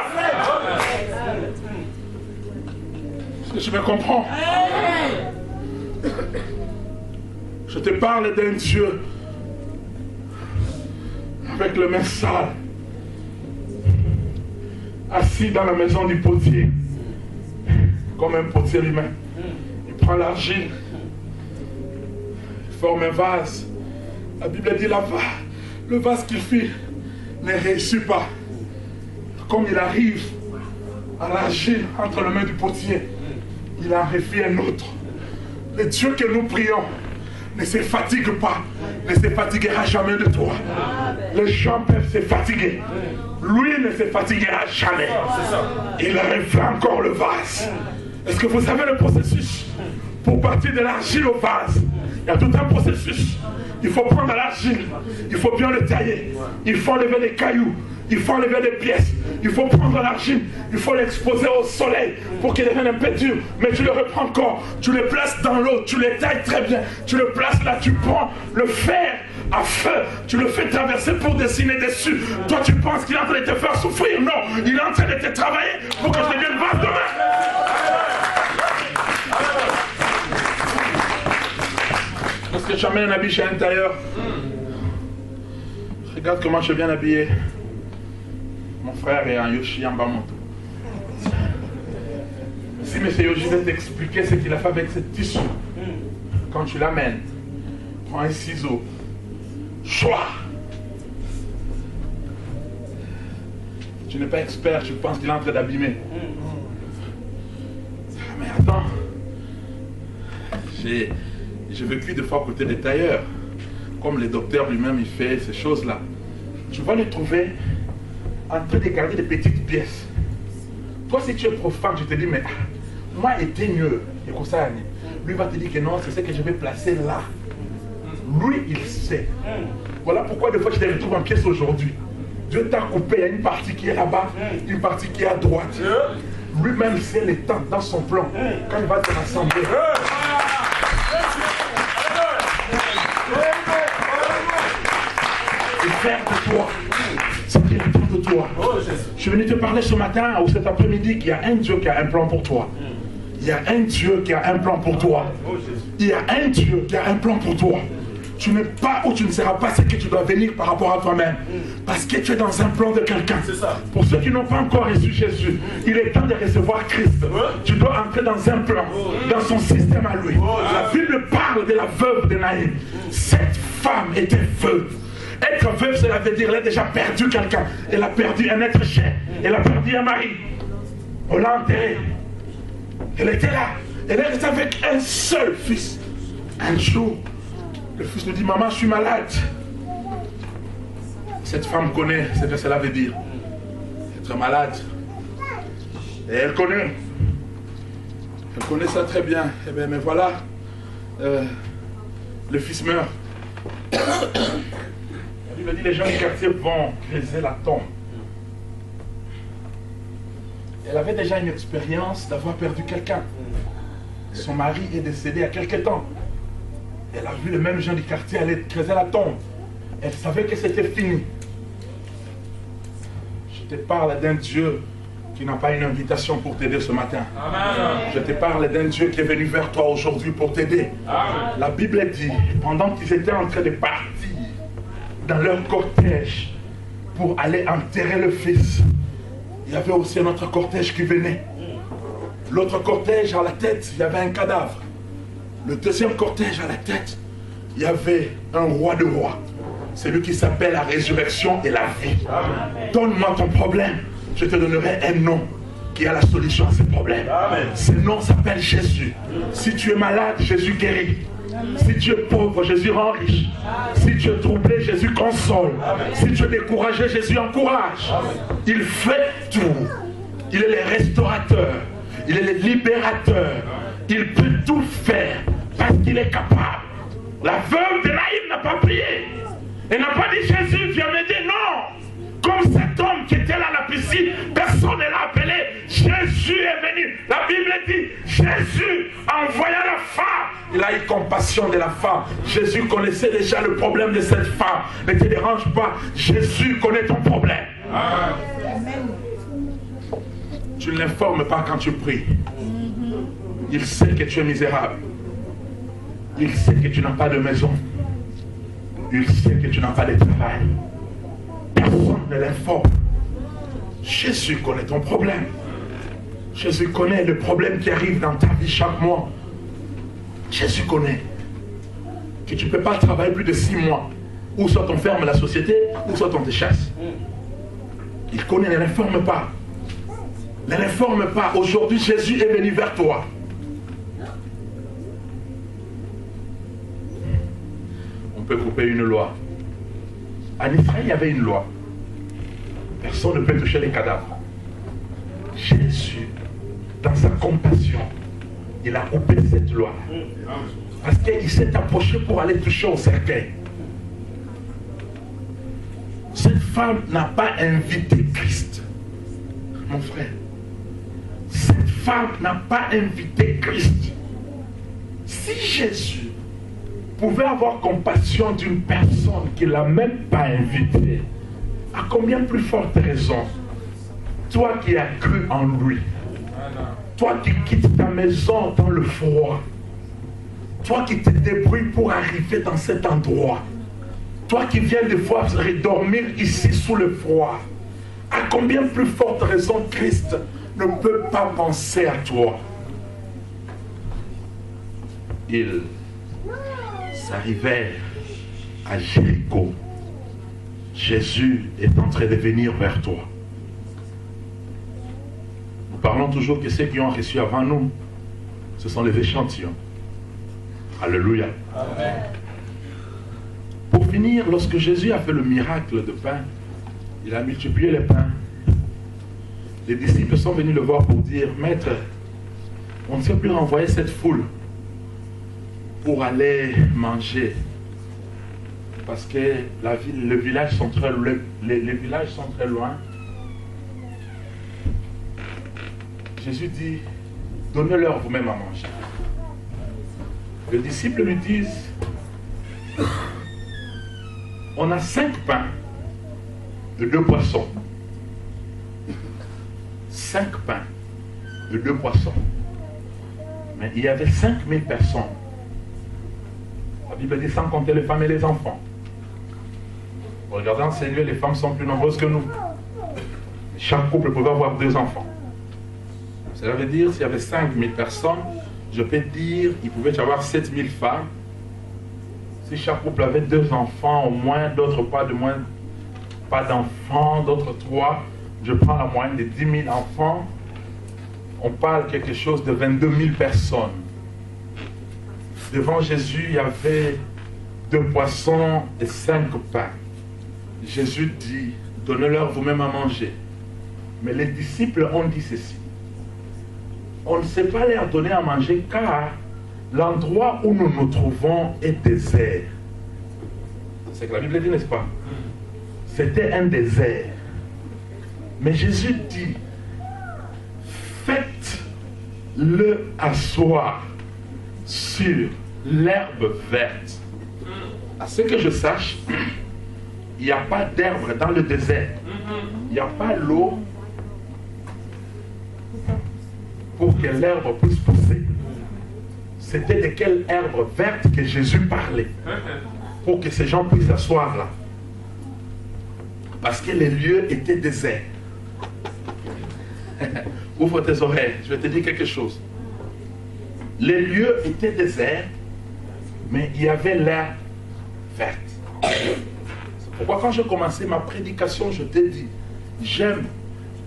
Speaker 3: Est-ce que je me comprends? Je te parle d'un Dieu avec le main sale, assis dans la maison du potier, comme un potier lui-même. Il prend l'argile, il forme un vase. La Bible dit le vase qu'il fit ne réussit pas. Comme il arrive à l'argile entre les mains du potier, il en refait un autre. Le Dieu que nous prions ne se fatigue pas, ne se fatiguera jamais de toi. Les gens peuvent se fatiguer. Lui ne se fatiguera jamais. Il refait encore le vase. Est-ce que vous savez le processus? Pour partir de l'argile au vase, il y a tout un processus. Il faut prendre l'argile, il faut bien le tailler, il faut enlever les cailloux, il faut enlever les pièces, il faut prendre l'argile, il faut l'exposer au soleil pour qu'il devienne un peu dur. Mais tu le reprends encore, tu le places dans l'eau, tu le tailles très bien, tu le places là, tu prends le fer à feu, tu le fais traverser pour dessiner dessus. Toi tu penses qu'il est en train de te faire souffrir? Non, il est en train de te travailler pour que je devienne vase demain. Est-ce que jamais un habit chez un tailleur? Regarde comment je suis bien habillé. Mon frère est en Yoshi en Bamoto. Si M. Yoshi veut t'expliquer ce qu'il a fait avec ce tissu, quand tu l'amènes, prends un ciseau, choix. Tu n'es pas expert, tu penses qu'il est en train d'abîmer. Mais attends, j'ai vécu des fois à côté des tailleurs. Comme le docteur lui-même, il fait ces choses-là. Tu vas le trouver en train de garder des petites pièces. Toi, si tu es profane, tu te dis, mais moi, était mieux. Et comme ça, lui va te dire que non, c'est ce que je vais placer là. Lui, il sait. Voilà pourquoi des fois, je te retrouve en pièces aujourd'hui. Dieu t'a coupé, il y a une partie qui est là-bas, une partie qui est à droite. Lui-même sait les temps dans son plan. Quand il va te rassembler. Faire de toi ce qu'il attend de toi. Je suis venu te parler ce matin ou cet après-midi qu'il y a un Dieu qui a un plan pour toi. Il y a un Dieu qui a un plan pour toi. Il y a un Dieu qui a un plan pour toi. Tu n'es pas ou tu ne seras pas ce que tu dois venir par rapport à toi-même. Parce que tu es dans un plan de quelqu'un. Pour ceux qui n'ont pas encore reçu Jésus, il est temps de recevoir Christ. Tu dois entrer dans un plan, dans son système à lui. La Bible parle de la veuve de Naïm. Cette femme était veuve. Être veuve, cela veut dire qu'elle a déjà perdu quelqu'un. Elle a perdu un être cher. Elle a perdu un mari. On l'a enterré. Elle était là. Elle était avec un seul fils. Un jour, le fils lui dit, maman, je suis malade. Cette femme connaît ce que cela veut dire. Être malade. Et elle connaît. Elle connaît ça très bien. Eh bien, mais voilà. Le fils meurt. Il me dit, les gens du quartier vont creuser la tombe. Elle avait déjà une expérience d'avoir perdu quelqu'un. Son mari est décédé il y a quelque temps. Elle a vu les mêmes gens du quartier aller creuser la tombe. Elle savait que c'était fini. Je te parle d'un Dieu qui n'a pas une invitation pour t'aider ce matin. Amen. Je te parle d'un Dieu qui est venu vers toi aujourd'hui pour t'aider. La Bible dit, pendant qu'ils étaient en train de partir dans leur cortège pour aller enterrer le fils, il y avait aussi un autre cortège qui venait. L'autre cortège, à la tête, il y avait un cadavre. Le deuxième cortège, à la tête, il y avait un roi de rois. C'est lui qui s'appelle la résurrection et la vie. Donne-moi ton problème, je te donnerai un nom qui a la solution à ces problèmes. Ce nom s'appelle Jésus. Si tu es malade, Jésus guérit. Si tu es pauvre, Jésus rend riche. Si tu es troublé, Jésus console. Si tu es découragé, Jésus encourage. Il fait tout. Il est le restaurateur. Il est le libérateur. Il peut tout faire parce qu'il est capable. La veuve de Naïm n'a pas prié. Elle n'a pas dit Jésus, viens m'aider. Non. Comme cet homme qui était là à la piscine, personne ne l'a appelé. Jésus est venu. La Bible dit, Jésus envoya la femme. Il a eu compassion de la femme. Jésus connaissait déjà le problème de cette femme. Ne te dérange pas. Jésus connaît ton problème. Amen. Tu ne l'informes pas quand tu pries. Il sait que tu es misérable. Il sait que tu n'as pas de maison. Il sait que tu n'as pas de travail. Personne ne l'informe. Jésus connaît ton problème. Jésus connaît le problème qui arrive dans ta vie chaque mois. Jésus connaît que tu ne peux pas travailler plus de 6 mois. Ou soit on ferme la société, ou soit on te chasse. Il connaît, ne l'informe pas. Ne l'informe pas. Aujourd'hui, Jésus est venu vers toi. On peut couper une loi. En Israël, il y avait une loi. Personne ne peut toucher les cadavres. Jésus, dans sa compassion, il a coupé cette loi. Parce qu'il s'est approché pour aller toucher au cercueil. Cette femme n'a pas invité Christ. Mon frère. Cette femme n'a pas invité Christ. Si Jésus pouvait avoir compassion d'une personne qu'il n'a même pas invitée, à combien plus forte raison, toi qui as cru en lui, toi qui quittes ta maison dans le froid, toi qui te débrouilles pour arriver dans cet endroit, toi qui viens de voir dormir ici sous le froid, à combien plus forte raison Christ ne peut pas penser à toi. Ils arrivèrent à Jéricho. Jésus est en train de venir vers toi. Nous parlons toujours que ceux qui ont reçu avant nous, ce sont les échantillons. Alléluia. Amen. Pour finir, lorsque Jésus a fait le miracle de pain, il a multiplié les pains. Les disciples sont venus le voir pour dire, Maître, on ne sait plus renvoyer cette foule pour aller manger. Parce que les villages sont très loin. Jésus dit, donnez-leur vous-même à manger. Les disciples lui disent, on a 5 pains de 2 poissons. 5 pains de 2 poissons. Mais il y avait 5000 personnes. La Bible dit sans compter les femmes et les enfants. Regardons ces lieux, les femmes sont plus nombreuses que nous. Chaque couple pouvait avoir 2 enfants. Cela veut dire, s'il y avait 5000 personnes, je peux dire, il pouvait y avoir 7000 femmes. Si chaque couple avait 2 enfants au moins, d'autres pas d'enfants, d'autres 3, je prends la moyenne de 10 000 enfants, on parle quelque chose de 22 000 personnes. Devant Jésus, il y avait 2 poissons et 5 pains. Jésus dit, donnez-leur vous-même à manger. Mais les disciples ont dit ceci. On ne sait pas leur donner à manger car l'endroit où nous nous trouvons est désert. C'est ce que la Bible dit, n'est-ce pas? C'était un désert. Mais Jésus dit, faites-le asseoir sur l'herbe verte. À ce que je sache, il n'y a pas d'herbe dans le désert. Il n'y a pas l'eau pour que l'herbe puisse pousser. C'était de quelle herbe verte que Jésus parlait pour que ces gens puissent s'asseoir là. Parce que les lieux étaient déserts. Ouvre tes oreilles, je vais te dire quelque chose. Les lieux étaient déserts, mais il y avait l'herbe verte. Pourquoi quand j'ai commencé ma prédication, je t'ai dit, j'aime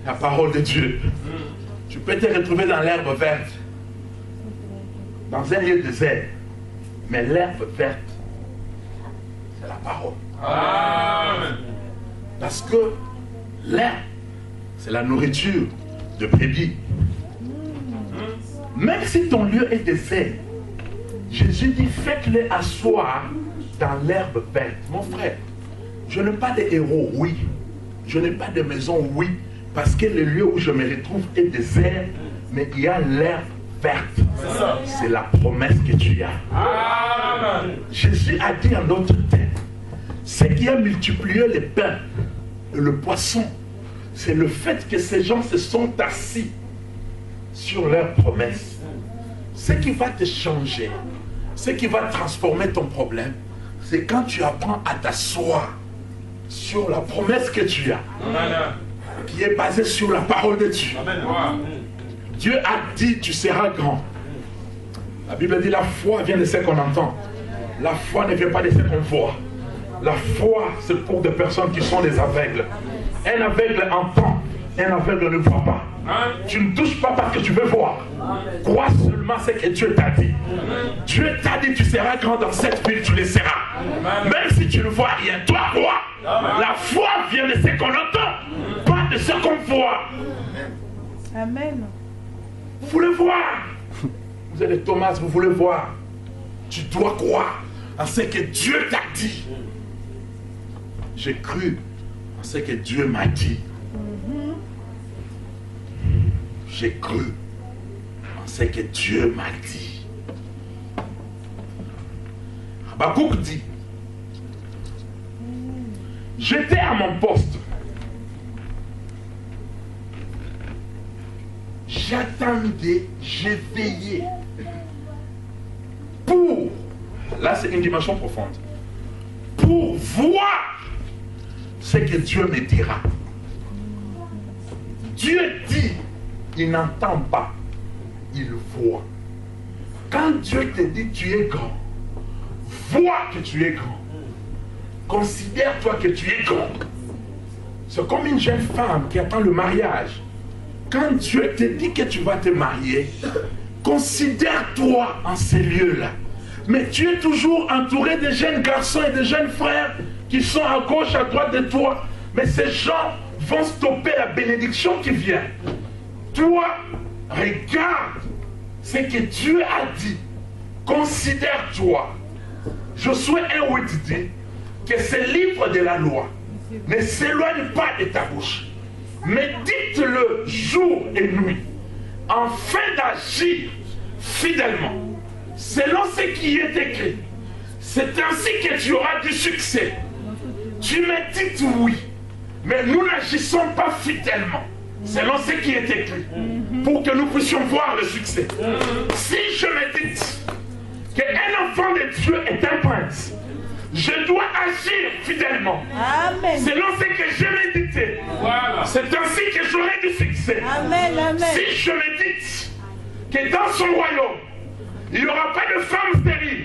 Speaker 3: la parole de Dieu. Tu peux te retrouver dans l'herbe verte, dans un lieu désert, mais l'herbe verte, c'est la parole.
Speaker 2: Amen.
Speaker 3: Parce que l'herbe, c'est la nourriture de brebis. Même si ton lieu est désert, Jésus dit, faites-les asseoir dans l'herbe verte. Mon frère, je n'ai pas de héros, oui. Je n'ai pas de maison, oui. Parce que le lieu où je me retrouve est désert, mais il y a l'herbe verte. C'est la promesse que tu as.
Speaker 2: Amen.
Speaker 3: Jésus a dit en d'autres termes, ce qui a multiplié les pains et le poisson, c'est le fait que ces gens se sont assis sur leur promesse. Ce qui va te changer, ce qui va transformer ton problème, c'est quand tu apprends à t'asseoir sur la promesse que tu as,
Speaker 2: Amen.
Speaker 3: qui est basée sur la parole de Dieu.
Speaker 2: Amen.
Speaker 3: Dieu a dit, tu seras grand. La Bible dit, la foi vient de ce qu'on entend. La foi ne vient pas de ce qu'on voit. La foi, c'est pour des personnes qui sont des aveugles. Un aveugle entend, un aveugle ne voit pas. Tu ne touches pas parce que tu veux voir. Crois seulement ce que Dieu t'a dit. Dieu t'a dit, tu seras grand dans cette ville, tu le seras. Même si tu ne vois rien, toi crois. La foi vient de ce qu'on entend, pas de ce qu'on voit.
Speaker 4: Amen.
Speaker 3: Vous voulez voir? Vous êtes Thomas, vous voulez voir? Tu dois croire en ce que Dieu t'a dit. J'ai cru en ce que Dieu m'a dit. J'ai cru en ce que Dieu m'a dit. Habakkuk dit, j'étais à mon poste. J'attendais, j'ai veillé pour, là c'est une dimension profonde, pour voir ce que Dieu me dira. Dieu dit, il n'entend pas, il voit. Quand Dieu te dit tu es grand, vois que tu es grand. Considère-toi que tu es grand. C'est comme une jeune femme qui attend le mariage. Quand Dieu te dit que tu vas te marier, considère-toi en ces lieux-là. Mais tu es toujours entouré de jeunes garçons et de jeunes frères qui sont à gauche, à droite de toi. Mais ces gens vont stopper la bénédiction qui vient. Toi, regarde ce que Dieu a dit. Considère-toi. Josué 1:8 dit que ce livre de la loi ne s'éloigne pas de ta bouche. Mais dites-le jour et nuit, afin d'agir fidèlement, selon ce qui est écrit. C'est ainsi que tu auras du succès. Tu me dites oui, mais nous n'agissons pas fidèlement, selon ce qui est écrit, pour que nous puissions voir le succès. Si je médite qu'un enfant de Dieu est un prince, je dois agir fidèlement.
Speaker 4: Amen.
Speaker 3: Selon ce que j'ai médité.
Speaker 2: Voilà.
Speaker 3: C'est ainsi que j'aurai du succès.
Speaker 4: Amen. Amen.
Speaker 3: Si je médite que dans son royaume, il n'y aura pas de femme stérile,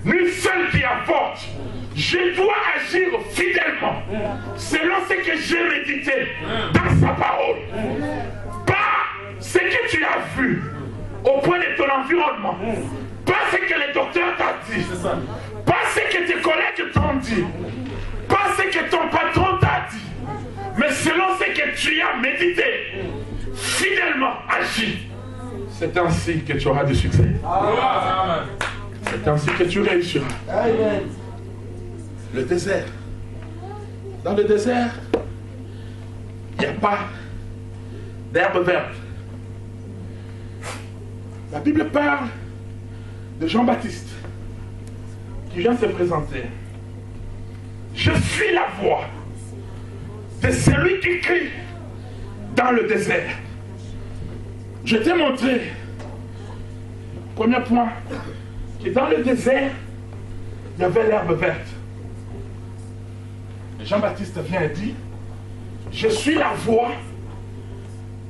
Speaker 3: ni seule qui apporte, je dois agir fidèlement. Selon ce que j'ai médité dans sa parole. Pas ce que tu as vu au point de ton environnement. Pas ce que le docteur t'a dit. Pas ce que tes collègues t'ont dit. Pas ce que ton patron t'a dit. Mais selon ce que tu as médité, fidèlement agi. C'est ainsi que tu auras du succès.
Speaker 2: Amen.
Speaker 3: C'est ainsi que tu réussiras. Le désert. Dans le désert, il n'y a pas d'herbe verte. La Bible parle de Jean-Baptiste qui vient se présenter. Je suis la voix de celui qui crie dans le désert. Je t'ai montré, premier point, que dans le désert, il y avait l'herbe verte. Et Jean-Baptiste vient et dit, je suis la voix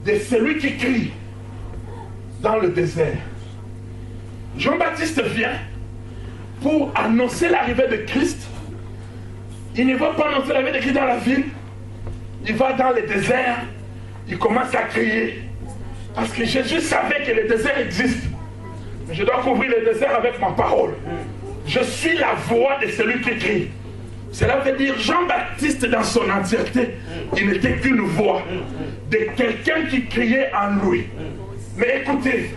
Speaker 3: de celui qui crie dans le désert. Jean-Baptiste vient pour annoncer l'arrivée de Christ Il ne va pas non se laver des cris dans la ville. Il va dans le désert. Il commence à crier. Parce que Jésus savait que le désert existe. Mais je dois couvrir le désert avec ma parole. Je suis la voix de celui qui crie. Cela veut dire Jean-Baptiste dans son entièreté, il n'était qu'une voix de quelqu'un qui criait en lui. Mais écoutez,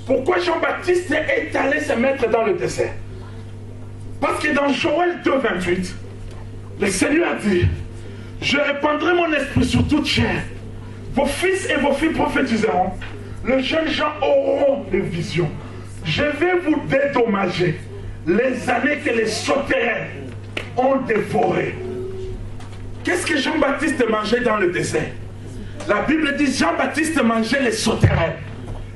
Speaker 3: pourquoi Jean-Baptiste est allé se mettre dans le désert? Parce que dans Joël 2, 28, le Seigneur a dit, je répandrai mon esprit sur toute chair. Vos fils et vos filles prophétiseront. Les jeunes gens auront des visions. Je vais vous dédommager les années que les sauterelles ont dévoré. Qu'est-ce que Jean-Baptiste mangeait dans le désert? La Bible dit Jean-Baptiste mangeait les sauterelles.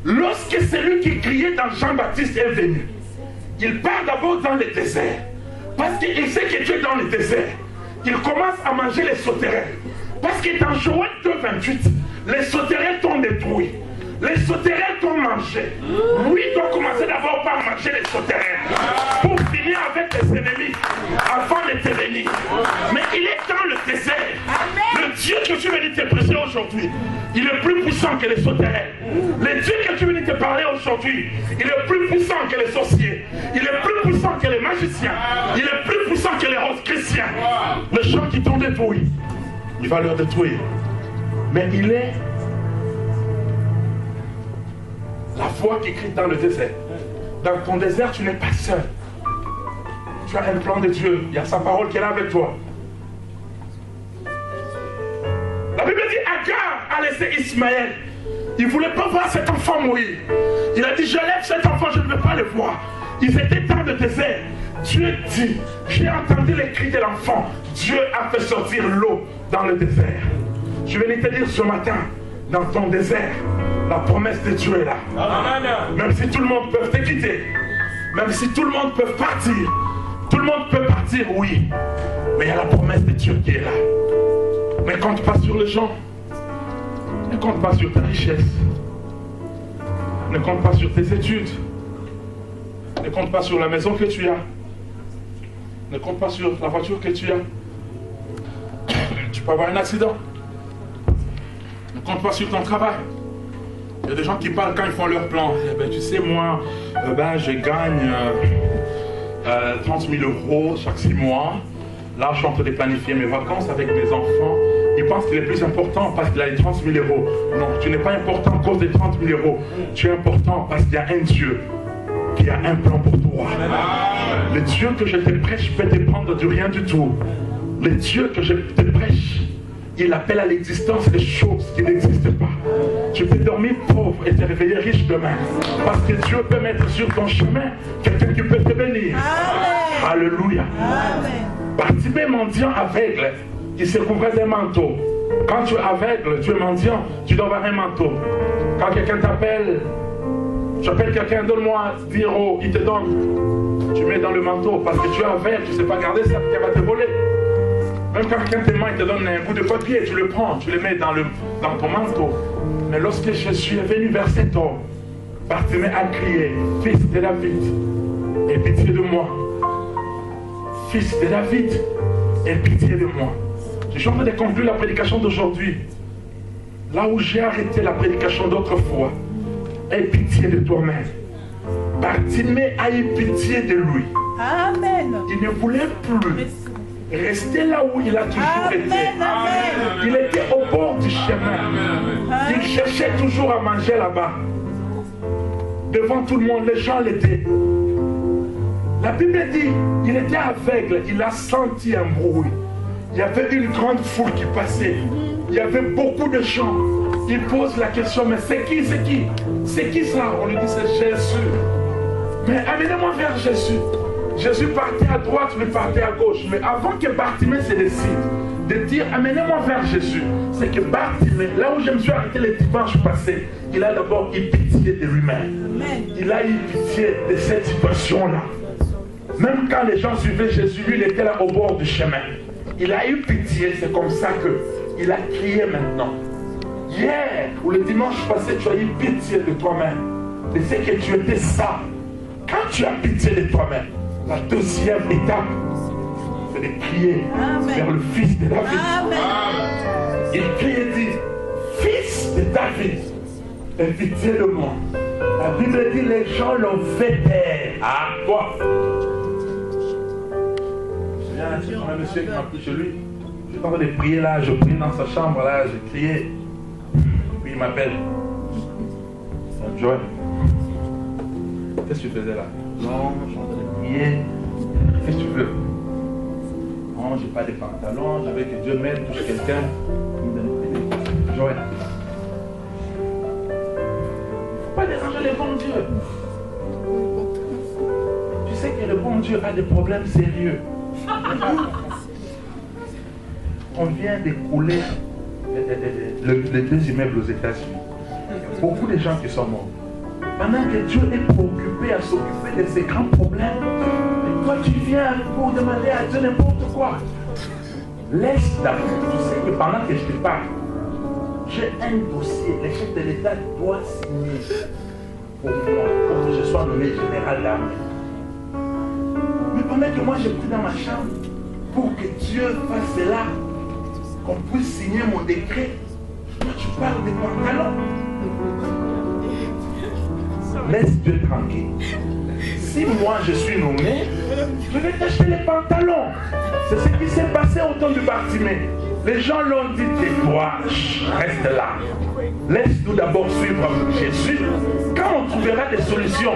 Speaker 3: Lorsque celui qui criait dans Jean-Baptiste est venu, il part d'abord dans le désert. Parce qu'il sait que tu es dans le désert. Il commence à manger les sauterelles. Parce que dans Joël 2, 28, les sauterelles t'ont détruit. Les sauterelles t'ont mangé. Lui doit commencer d'abord par manger les sauterelles pour finir avec les ennemis avant de te venir. Mais il est dans le désert. Le Dieu que tu veux te prêcher aujourd'hui, il est plus puissant que les sauterelles. Le Dieu que tu veux te parler aujourd'hui, il est plus puissant que les sorciers. Il est plus puissant que les magiciens. Il est plus puissant que les rose-chrétiens. Les gens qui t'ont détruit, il va leur détruire. Mais il est la voix qui crie dans le désert. Dans ton désert, tu n'es pas seul. Tu as un plan de Dieu. Il y a sa parole qui est là avec toi. La Bible dit Agar a laissé Ismaël. Il ne voulait pas voir cet enfant mourir. Il a dit, je lève cet enfant, je ne veux pas le voir. Ils étaient dans le désert. Dieu dit, j'ai entendu les cris de l'enfant. Dieu a fait sortir l'eau dans le désert. Je vais te dire ce matin, dans ton désert, la promesse de Dieu est là. Amen. Même si tout le monde peut te quitter, même si tout le monde peut partir, tout le monde peut partir, oui. Mais il y a la promesse de Dieu qui est là. Ne compte pas sur les gens. Ne compte pas sur ta richesse. Ne compte pas sur tes études. Ne compte pas sur la maison que tu as. Ne compte pas sur la voiture que tu as. Tu peux avoir un accident. Ne compte pas sur ton travail. Il y a des gens qui parlent quand ils font leur plan. Eh ben, tu sais, moi, je gagne 30 000 € chaque 6 mois. Là, je suis en train de planifier mes vacances avec mes enfants. Ils pensent qu'il est plus important parce qu'il a les 30 000 €. Non, tu n'es pas important à cause des 30 000 €. Tu es important parce qu'il y a un Dieu qui a un plan pour toi. Le Dieu que je te prêche peut te prendre du rien du tout. Le Dieu que je te prêche, il appelle à l'existence des choses qui n'existent pas. Tu peux dormir pauvre et te réveiller riche demain. Parce que Dieu peut mettre sur ton chemin quelqu'un qui peut te bénir. Amen. Alléluia. Bartimée, mendiant aveugle, qui se couvrait d'un manteau. Quand tu es aveugle, tu es mendiant, tu dois avoir un manteau. Quand quelqu'un t'appelle, tu appelles quelqu'un, donne-moi 10 €, il te donne. Tu mets dans le manteau parce que tu es aveugle, tu ne sais pas garder ça, quelqu'un va te voler. Même quand quelqu'un te ment, il te donne un bout de papier, tu le prends, tu le mets dans ton manteau. Mais lorsque Jésus est venu vers cet homme, Bartimée a crié, fils de David, aie pitié de moi. Fils de David, aie pitié de moi. Je suis en train de conclure la prédication d'aujourd'hui. Là où j'ai arrêté la prédication d'autrefois, aie pitié de toi-même. Bartimée a eu pitié de lui.
Speaker 4: Amen.
Speaker 3: Il ne voulait plus rester là où il a toujours été.
Speaker 4: Amen.
Speaker 3: Il était au bord du chemin. Il cherchait toujours à manger là-bas. Devant tout le monde, les gens l'étaient. La Bible dit, il était aveugle, il a senti un bruit. Il y avait une grande foule qui passait. Il y avait beaucoup de gens. Il pose la question, mais c'est qui, c'est qui? C'est qui ça? On lui dit, c'est Jésus. Mais amenez-moi vers Jésus. Jésus partait à droite, lui partait à gauche. Mais avant que Bartimée se décide de dire, amenez-moi vers Jésus, c'est que Bartimée, là où je me suis arrêté les dimanches passés, il a d'abord eu pitié de lui-même. Il a eu pitié de cette situation-là. Même quand les gens suivaient Jésus, lui, il était là au bord du chemin. Il a eu pitié, c'est comme ça qu'il a crié maintenant. Hier, ou le dimanche passé, tu as eu pitié de toi-même. De ce que tu étais ça. Quand tu as pitié de toi-même, la deuxième étape, c'est de crier
Speaker 4: Amen.
Speaker 3: vers le fils de David.
Speaker 4: Amen.
Speaker 3: Il crie et dit, fils de David, aie pitié de moi. La Bible dit, les gens l'ont fait taire. Ah, toi. Il y a un monsieur qui m'a pris chez lui. J'étais en train de prier là, je priais dans sa chambre là, je criais. Puis il m'appelle. Joël, qu'est-ce que tu faisais là? Non, je suis en train de prier. Qu'est-ce que tu veux? Non, j'ai pas de pantalon, je veux que Dieu m'aide, touche quelqu'un. Joël. Faut pas déranger le bon Dieu. Tu sais que le bon Dieu a des problèmes sérieux. On vient d'écouler les 2 immeubles aux États-Unis. Beaucoup de gens qui sont morts. Pendant que Dieu est préoccupé à s'occuper de ces grands problèmes, et toi tu viens pour demander à Dieu n'importe quoi. Laisse d'abord. Tu sais que pendant que je te parle, j'ai un dossier. Le chef de l'État doit signer pour moi, pour que je sois nommé général d'armée. Mais pendant que moi j'ai pris dans ma chambre pour que Dieu fasse cela, qu'on puisse signer mon décret, toi tu parles de pantalons. Laisse Dieu tranquille. Si moi je suis nommé, je vais t'acheter les pantalons. C'est ce qui s'est passé au temps du Bartimée. Les gens l'ont dit, tais-toi, reste là. Laisse-nous d'abord suivre Jésus. Quand on trouvera des solutions,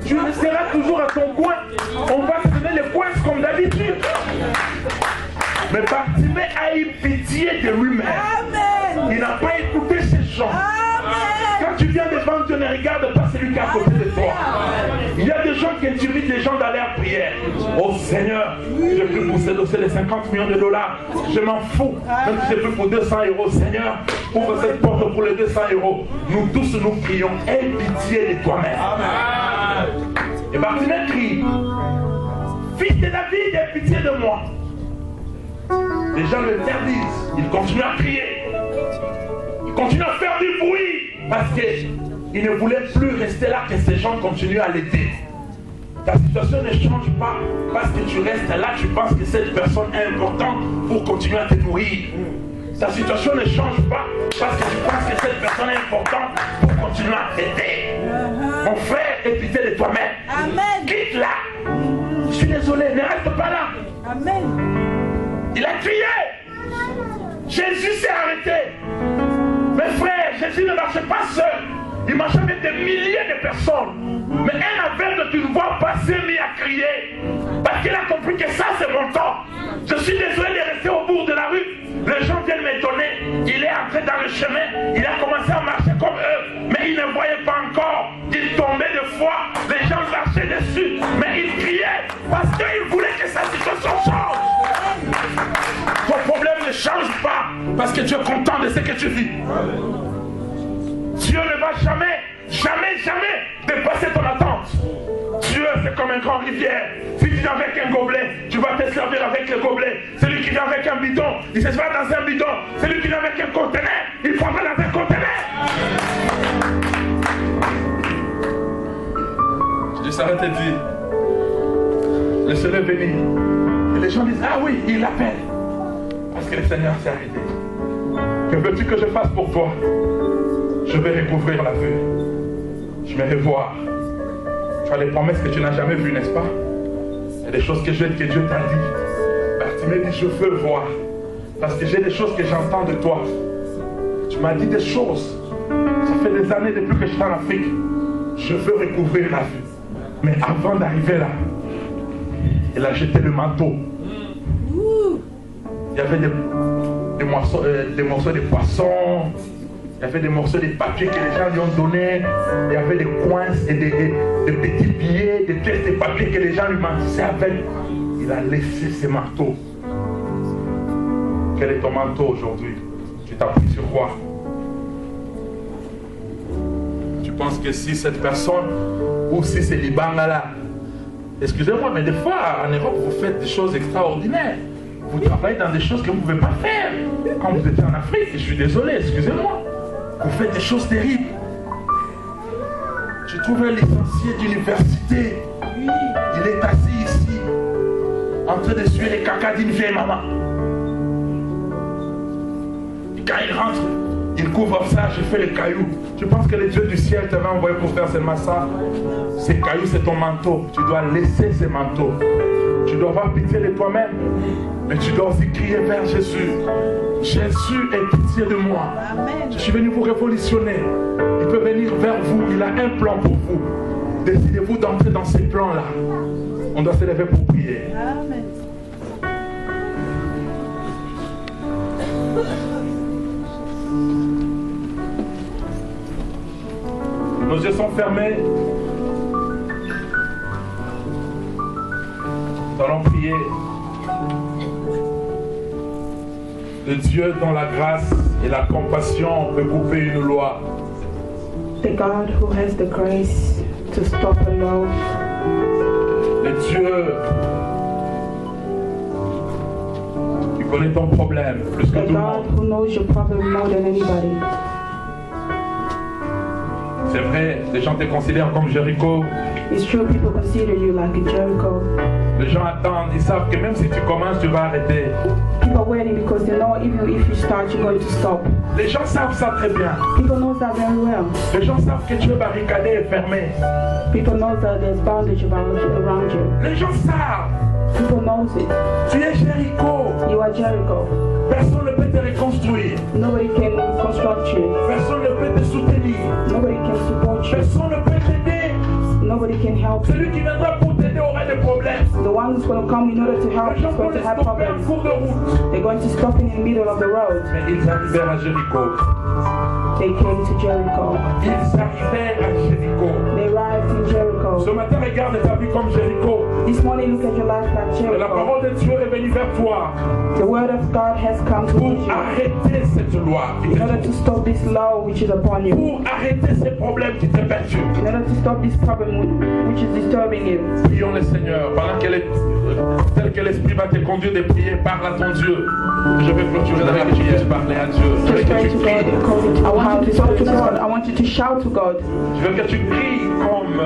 Speaker 3: tu resteras toujours à ton coin. On va te donner les points comme d'habitude. Mais Bartimée a eu pitié de lui-même. Il n'a pas écouté ces gens. Quand tu viens devant Dieu, ne regarde pas celui qui est à côté de toi. Il y a des gens qui intimident les gens dans leur prière. Oh Seigneur, je prie pour ces dossiers de 50 millions de dollars. Je m'en fous. Même si je prie pour 200 euros, Seigneur, ouvre cette porte pour les 200 euros. Nous tous nous prions. Aie pitié de toi-même. Et Bartimée crie, fils de David, aie pitié de moi. Les gens le interdisent. Il continue à crier. Il continue à faire du bruit. Parce qu'il ne voulait plus rester là, que ces gens continuent à l'aider. Ta situation ne change pas parce que tu restes là, tu penses que cette personne est importante pour continuer à te nourrir. Ta situation ne change pas parce que tu penses que cette personne est importante pour continuer à t'aider. Mon frère, aie pitié de toi-même.
Speaker 4: Amen.
Speaker 3: Quitte là. Je suis désolé, ne reste pas là.
Speaker 4: Amen.
Speaker 3: Il a crié. Jésus s'est arrêté. Mes frères, Jésus ne marchait pas seul. Il marchait avec des milliers de personnes. Mais un aveugle d'une voix passée mis à crier. Parce qu'il a compris que ça c'est mon temps. Je suis désolé de rester au bout de la rue. Les gens viennent m'étonner. Il est entré dans le chemin. Il a commencé à marcher comme eux. Mais il ne voyait pas encore. Il tombait de foi. Les gens marchaient dessus. Mais il criait. Parce qu'il voulait que sa situation change. Ton problème ne change pas parce que tu es content de ce que tu vis. Dieu ne va jamais, jamais, jamais dépasser ton attente. Dieu, c'est comme une grande rivière. Si tu viens avec un gobelet, tu vas te servir avec le gobelet. Celui qui vient avec un bidon, il se servira dans un bidon. Celui qui vient avec un conteneur, il prendra dans un conteneur. Je s'arrête et dit, laissez-le venir. Et les gens disent, ah oui, il l'appelle. Parce que le Seigneur s'est arrêté. Que veux-tu que je fasse pour toi? Je vais recouvrir la vue. Je vais revoir. Tu as les promesses que tu n'as jamais vues, n'est-ce pas? Il y a des choses que Dieu t'a dit. Bartimée dit, je veux voir. Parce que j'ai des choses que j'entends de toi. Tu m'as dit des choses. Ça fait des années depuis que je suis en Afrique. Je veux recouvrir la vue. Mais avant d'arriver là, il a jeté le manteau. Il y avait des morceaux de poissons, il y avait des morceaux de papier que les gens lui ont donnés, il y avait des coins et des petits billets, des pièces de papier que les gens lui mentissaient avec. Il a laissé ses manteaux. Quel est ton manteau aujourd'hui? Tu t'appuies sur quoi? Tu penses que si cette personne ou si c'est Libanga là, excusez-moi, mais des fois en Europe vous faites des choses extraordinaires. Vous travaillez dans des choses que vous ne pouvez pas faire. Quand vous étiez en Afrique, je suis désolé, excusez-moi. Vous faites des choses terribles. Tu trouves un licencié d'université. Il est assis ici, en train train d'essuyer les caca d'une vieille maman. Et quand il rentre, il couvre ça, je fais les cailloux. Tu penses que le Dieu du ciel t'avait envoyé pour faire seulement ça? Ces cailloux, c'est ton manteau. Tu dois laisser ces manteaux. Tu dois avoir pitié de toi-même. Mais tu dois aussi crier vers Jésus. Jésus, aie pitié de moi.
Speaker 4: Amen.
Speaker 3: Je suis venu vous révolutionner. Il peut venir vers vous. Il a un plan pour vous. Décidez-vous d'entrer dans ces plans-là. On doit se lever pour prier.
Speaker 4: Amen.
Speaker 3: Nos yeux sont fermés. Nous allons prier. Le Dieu dont la grâce et la compassion peut couper une loi.
Speaker 5: The God who has the grace to stop a law.
Speaker 3: Le Dieu qui connaît ton problème plus que
Speaker 5: The
Speaker 3: tout le
Speaker 5: God
Speaker 3: monde.
Speaker 5: who knows your problem more than anybody.
Speaker 3: C'est vrai, les gens te considèrent comme Jéricho.
Speaker 5: It's true, people consider you like a Jericho.
Speaker 3: Les gens attendent, ils savent que même si tu commences, tu vas arrêter.
Speaker 5: People are waiting because they know even if you start, you're going to stop.
Speaker 3: Les gens savent ça très bien.
Speaker 5: People know that very well.
Speaker 3: Les gens savent que tu es barricadé et fermé.
Speaker 5: People know that there's boundage around you.
Speaker 3: Les gens savent.
Speaker 5: People know it.
Speaker 3: Tu es Jéricho.
Speaker 5: You are Jericho.
Speaker 3: Personne ne peut te reconstruire.
Speaker 5: Nobody can construct you.
Speaker 3: Personne ne peut te soutenir.
Speaker 5: Nobody can support you.
Speaker 3: Personne ne peut t'aider.
Speaker 5: Nobody can help you.
Speaker 3: Celui qui viendra pour t'aider aura des problèmes.
Speaker 5: The one who's going to come in order to help
Speaker 3: Les
Speaker 5: is
Speaker 3: gens vont
Speaker 5: going
Speaker 3: les
Speaker 5: to have
Speaker 3: stopper en
Speaker 5: problems.
Speaker 3: cours de route.
Speaker 5: They're going to stop in the middle of the road.
Speaker 3: Mais ils arrivèrent à Jéricho.
Speaker 5: They came to Jericho.
Speaker 3: Ils arrivèrent à Jéricho.
Speaker 5: They arrived in Jericho.
Speaker 3: Ce matin, regarde ta vie comme Jéricho.
Speaker 5: This morning, look at your life like
Speaker 3: Et la
Speaker 5: Jericho.
Speaker 3: parole de Dieu est venue vers toi
Speaker 5: The word of God has come to
Speaker 3: pour
Speaker 5: you
Speaker 3: arrêter cette loi.
Speaker 5: in order to stop this law which is upon you.
Speaker 3: Pour arrêter ces problèmes qui te perturbent.
Speaker 5: In order to stop this problem which is disturbing you.
Speaker 3: Prions le Seigneur. Pendant tel que l'Esprit va te conduire de prier, parle à ton Dieu. Je vais clôturer dans la prière. Parler à Dieu. Je veux
Speaker 5: Just pray
Speaker 3: que
Speaker 5: to
Speaker 3: tu
Speaker 5: God
Speaker 3: cries.
Speaker 5: according to how to talk to God. I want you to shout to God.
Speaker 3: Je veux que tu cries comme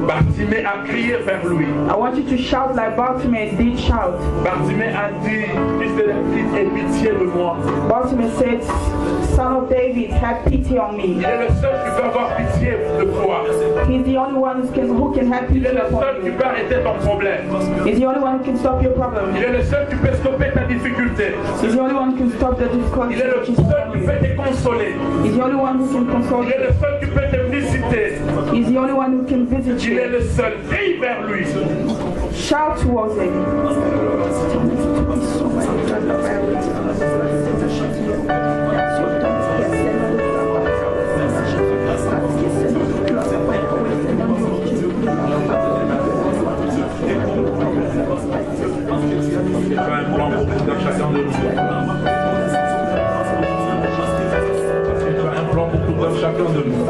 Speaker 3: Bartimée a crié vers lui.
Speaker 5: I want you to shout like Bartimaeus did shout.
Speaker 3: Bartimée a dit, fils de David, aie pitié de moi.
Speaker 5: Bartimaeus said, Son of David, have pity on
Speaker 3: Il
Speaker 5: me.
Speaker 3: est le seul qui peut avoir pitié de toi.
Speaker 5: He's the only one who can have
Speaker 3: Il
Speaker 5: pity
Speaker 3: est le
Speaker 5: upon
Speaker 3: seul qui
Speaker 5: you.
Speaker 3: peut arrêter ton problème.
Speaker 5: He's the only one who can stop your problem.
Speaker 3: Il est le seul qui peut stopper ta difficulté.
Speaker 5: He's the only one who can stop the difficulty.
Speaker 3: Il est le seul qui peut te consoler.
Speaker 5: He's the only one who can console
Speaker 3: Il est
Speaker 5: you.
Speaker 3: le seul qui peut te visiter.
Speaker 5: He's the only one who can visit
Speaker 3: Il est
Speaker 5: you.
Speaker 3: le seul. Crie vers lui.
Speaker 5: Shout towards him.
Speaker 3: Tu as un plan pour chacun de nous. Tu as un plan pour chacun de nous.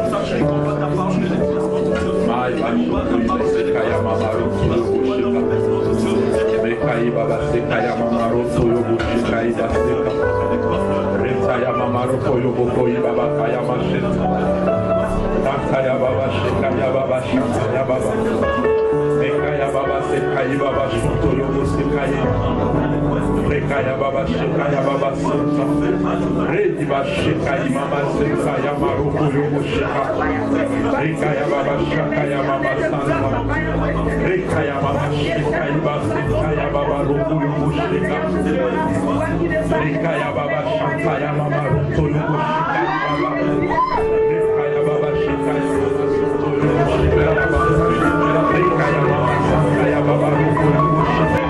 Speaker 3: Rekaya baba sekai baba shuto yogo sekai. Rekaya baba sekai baba santa. Redi ba sekai mama sekai maruko yogo sekai. Rekaya baba sekai mama santa. Rekaya baba sekai baba sekai baba ruko yogo sekai. Rekaya baba sekai mama ruko yogo sekai baba. Rekaya baba sekai ruko yogo sekai baba. Rekaya baba sekai baba ruko yogo sekai.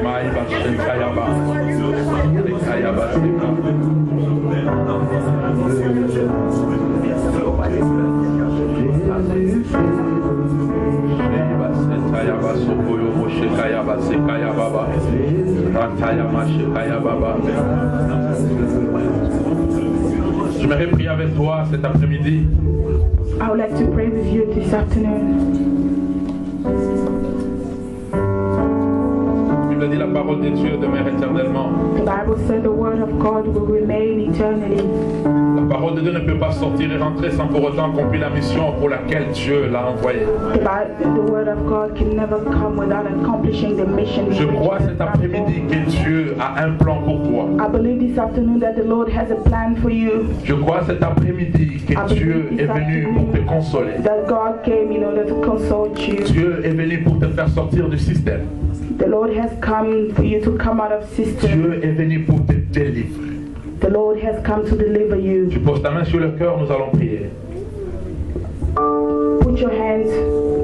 Speaker 3: Maiba sekai baba. Rekaya baba J'aimerais prier avec toi cet après-midi.
Speaker 5: I would like to pray with you this afternoon.
Speaker 1: Bible dit la parole de Dieu demeure éternellement.
Speaker 5: The Bible said the word of God will remain eternally.
Speaker 1: La parole de Dieu ne peut pas sortir et rentrer sans pour autant accomplir la mission pour laquelle Dieu l'a envoyé.
Speaker 5: The word of God can never come without accomplishing the mission.
Speaker 1: Je crois cet après-midi que Dieu a un plan pour toi.
Speaker 5: I believe this afternoon that the Lord has a plan for you.
Speaker 1: Je crois cet après-midi que Dieu est venu pour te consoler.
Speaker 5: That God came in order to console you.
Speaker 1: Dieu est venu pour te faire sortir du système.
Speaker 5: The Lord has come for you to come out of system.
Speaker 1: Dieu est venu pour te délivrer.
Speaker 5: The Lord has come to deliver you.
Speaker 1: Tu poses ta main sur le cœur, nous allons prier.
Speaker 5: Put your hands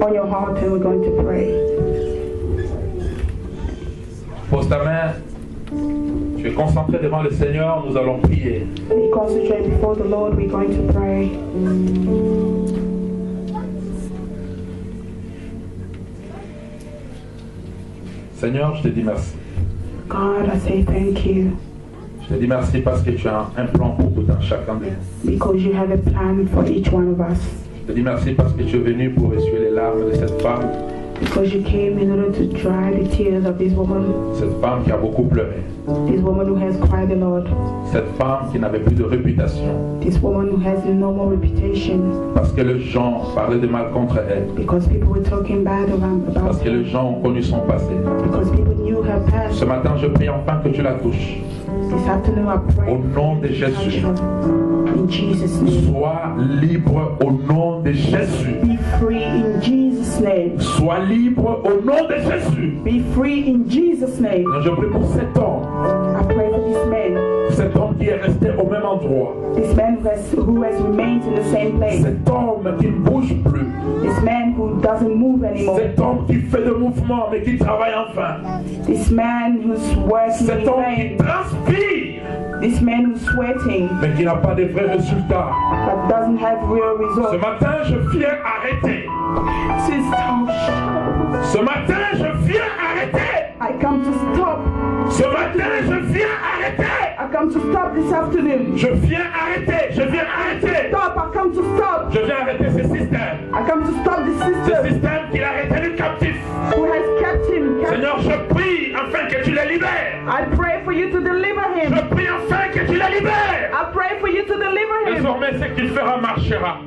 Speaker 5: on your heart and we're going to pray.
Speaker 1: Pose ta main. Tu es concentré devant le Seigneur, nous allons prier.
Speaker 5: Be concentrated before the Lord, we're going to pray.
Speaker 1: Seigneur, je te dis merci.
Speaker 5: God, I say thank you.
Speaker 1: Je te dis merci parce que tu as un plan pour tout un chacun de nous.
Speaker 5: Because you have a plan for each one of us.
Speaker 1: Je te dis merci parce que tu es venu pour essuyer les larmes de cette femme.
Speaker 5: Because you came in order to dry the tears of this woman.
Speaker 1: Cette femme qui a beaucoup pleuré.
Speaker 5: This woman who has cried a lot.
Speaker 1: Cette femme qui n'avait plus de réputation.
Speaker 5: This woman who has no more reputation.
Speaker 1: Parce que les gens parlaient de mal contre elle.
Speaker 5: Because people were talking bad about
Speaker 1: Parce que
Speaker 5: her.
Speaker 1: les gens ont connu son passé.
Speaker 5: Because people knew her past.
Speaker 1: Ce matin, je prie enfin que tu la touches.
Speaker 5: This afternoon I pray.
Speaker 1: Au nom de Jésus.
Speaker 5: In Jesus' name.
Speaker 1: Sois libre au nom de Jésus.
Speaker 5: Be free in Jesus' name.
Speaker 1: Sois libre au nom de Jésus.
Speaker 5: Be free in Jesus' name.
Speaker 1: Je prie pour cet homme.
Speaker 5: I pray for this man.
Speaker 1: Cet homme qui est resté au même endroit.
Speaker 5: This man who has remained in the same place.
Speaker 1: Cet homme qui ne bouge plus.
Speaker 5: This man who doesn't move anymore.
Speaker 1: Cet homme qui fait le mouvement mais qui travaille en vain.
Speaker 5: This man who's working
Speaker 1: Cet
Speaker 5: in
Speaker 1: homme qui
Speaker 5: vain.
Speaker 1: transpire
Speaker 5: This man who's sweating
Speaker 1: mais qui n'a pas de vrais résultats.
Speaker 5: but doesn't have real
Speaker 1: Ce
Speaker 5: results.
Speaker 1: matin, je viens arrêter. Ce matin, je viens arrêter.
Speaker 5: I come to stop.
Speaker 1: Ce matin, je viens arrêter.
Speaker 5: I come to stop this afternoon.
Speaker 1: Je viens arrêter. Je viens arrêter.
Speaker 5: Stop. I come to stop.
Speaker 1: Je viens arrêter ce système.
Speaker 5: I come to stop this
Speaker 1: Ce
Speaker 5: system
Speaker 1: système qui l'a retenu captif.
Speaker 5: who has kept him captive.
Speaker 1: Seigneur, je prie afin que tu les libères.
Speaker 5: I pray for you to deliver him.
Speaker 1: Je prie afin que tu les libères.
Speaker 5: I pray for you to deliver him.
Speaker 1: Désormais, ce qu'il fera marchera.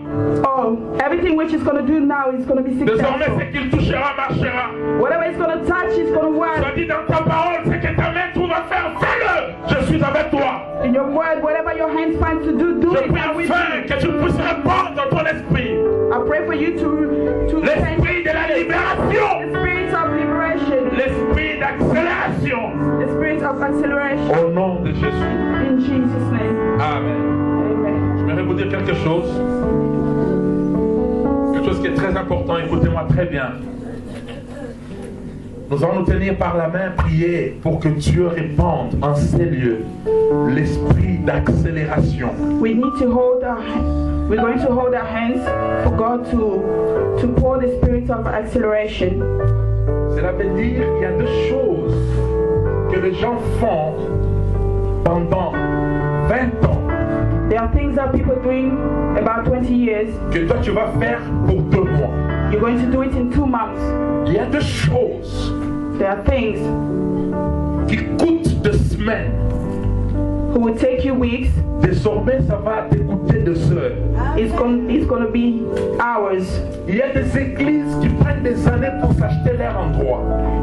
Speaker 5: Oh, everything which he's going to do now is going to be
Speaker 1: Désormais,
Speaker 5: successful.
Speaker 1: ce qu'il touchera marchera.
Speaker 5: Whatever he's going to touch is going to
Speaker 1: Tu
Speaker 5: work.
Speaker 1: as dit dans ta parole, ce que ta main trouve à faire, fais-le. Je suis avec toi.
Speaker 5: In your word, whatever your hands find to do, do
Speaker 1: Je
Speaker 5: it.
Speaker 1: prie
Speaker 5: I'm with
Speaker 1: afin
Speaker 5: you.
Speaker 1: que tu puisses répondre dans ton esprit.
Speaker 5: I pray for you to
Speaker 1: L'esprit de la libération.
Speaker 5: the spirit of liberation,
Speaker 1: L'esprit d'accélération.
Speaker 5: the spirit of acceleration.
Speaker 1: Au nom de Jésus.
Speaker 5: In Jesus' name.
Speaker 1: Amen.
Speaker 5: Amen.
Speaker 1: J'aimerais vous dire quelque chose. Quelque chose qui est très important. Écoutez-moi très bien. Nous allons nous tenir par la main, prier pour que Dieu répande en ces lieux l'esprit d'accélération.
Speaker 5: We need to hold our we're going to hold our hands for God to pour the spirit of acceleration.
Speaker 1: Cela veut dire qu'il y a deux choses que les gens font pendant 20 ans
Speaker 5: There are things that people are doing about 20 years.
Speaker 1: que toi tu vas faire pour 2 mois.
Speaker 5: You're going to do it in 2 months.
Speaker 1: Il y a deux choses
Speaker 5: There are things
Speaker 1: qui coûtent 2 semaines.
Speaker 5: who will take you weeks.
Speaker 1: Désormais, ça va te coûter 2 heures.
Speaker 5: It's going to be hours.
Speaker 1: Il y a des églises qui prennent des années pour s'acheter leur endroit.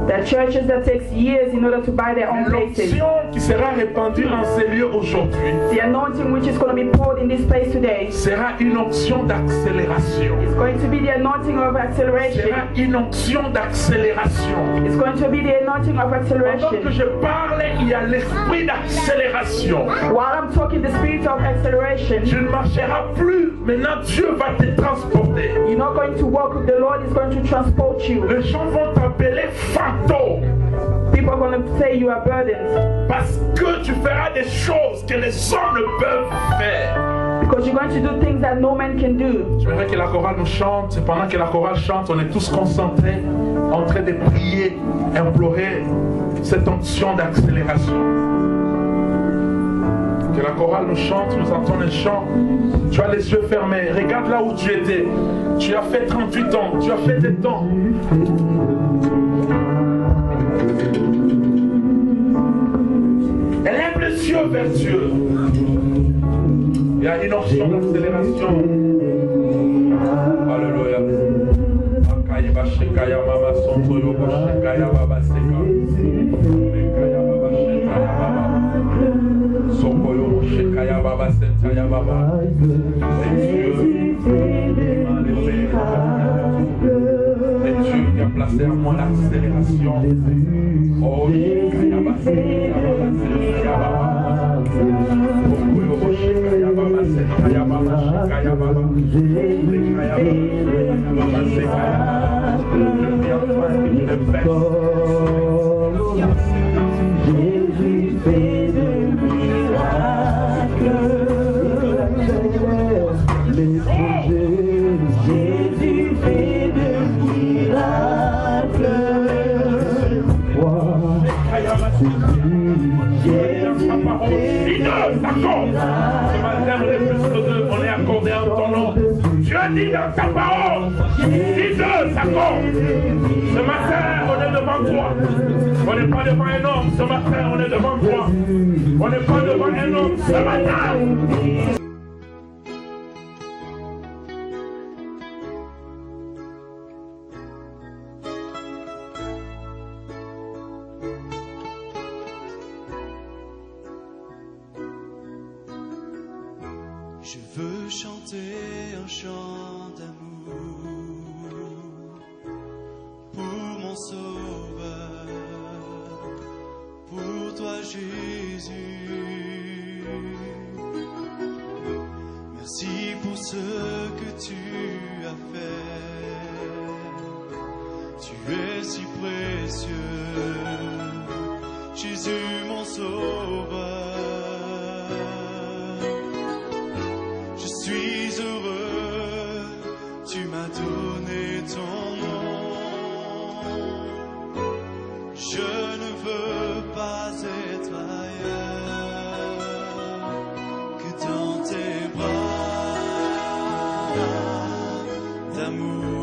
Speaker 5: There are churches that takes years in order to buy their own places.
Speaker 1: L'onction qui sera répandue en ces lieux aujourd'hui
Speaker 5: The anointing which is going to be poured in this place today
Speaker 1: sera une onction d'accélération.
Speaker 5: is going to be the anointing of acceleration.
Speaker 1: Sera une onction d'accélération.
Speaker 5: It's going to be the anointing of
Speaker 1: Pendant que
Speaker 5: acceleration.
Speaker 1: je parle, il y a l'esprit d'accélération.
Speaker 5: While I'm talking, the spirit of acceleration,
Speaker 1: Tu ne marcheras plus. Maintenant, Dieu va te transporter.
Speaker 5: you're not going to walk with the Lord, is going to transport you.
Speaker 1: Les gens vont t'appeler fantôme
Speaker 5: People are going to say you are burdens
Speaker 1: parce que tu feras des choses que les hommes ne peuvent faire.
Speaker 5: because you're going to do things that no man can do.
Speaker 1: J'aimerais que la chorale nous chante. Et pendant que la chorale chante, on est tous concentrés en train de prier, implorer cette onction d'accélération. Que la chorale nous chante, nous entendons les chants. Tu as les yeux fermés. Regarde là où tu étais. Tu as fait 38 ans. Tu as fait des temps.
Speaker 3: feu vers Dieu. Il y a une option d'accélération. Alléluia. Akaiba Shekaya Mama Sonto Yobo Shekaya Baba Seka. Mekaya Baba Shekaya Baba. Soko Yobo Shekaya Baba Sentaya Baba. Et Dieu qui a placé en moi l'accélération. Oh, Shekaya Baba Sentaya Baba Sentaya Baba. Soko Yobo Shekaya Baba Sentaya Baba Shekaya Baba. Shekaya Baba Sekaya Baba.
Speaker 6: Jésus fait des miracles, les projets. Jésus fait des miracles.
Speaker 3: On est accordé en ton nom. Dieu dit dans ta parole, dis deux, ça compte. Ce matin, on est devant toi. On n'est pas devant un homme. Ce matin, on est devant toi. On n'est pas devant un homme. Ce matin.
Speaker 7: Je veux chanter un chant d'amour pour mon Sauveur, pour toi Jésus. Merci pour ce que tu as fait. Tu es si précieux, Jésus mon Sauveur. Je suis heureux, tu m'as donné ton nom. Je ne veux pas être ailleurs que dans tes bras d'amour.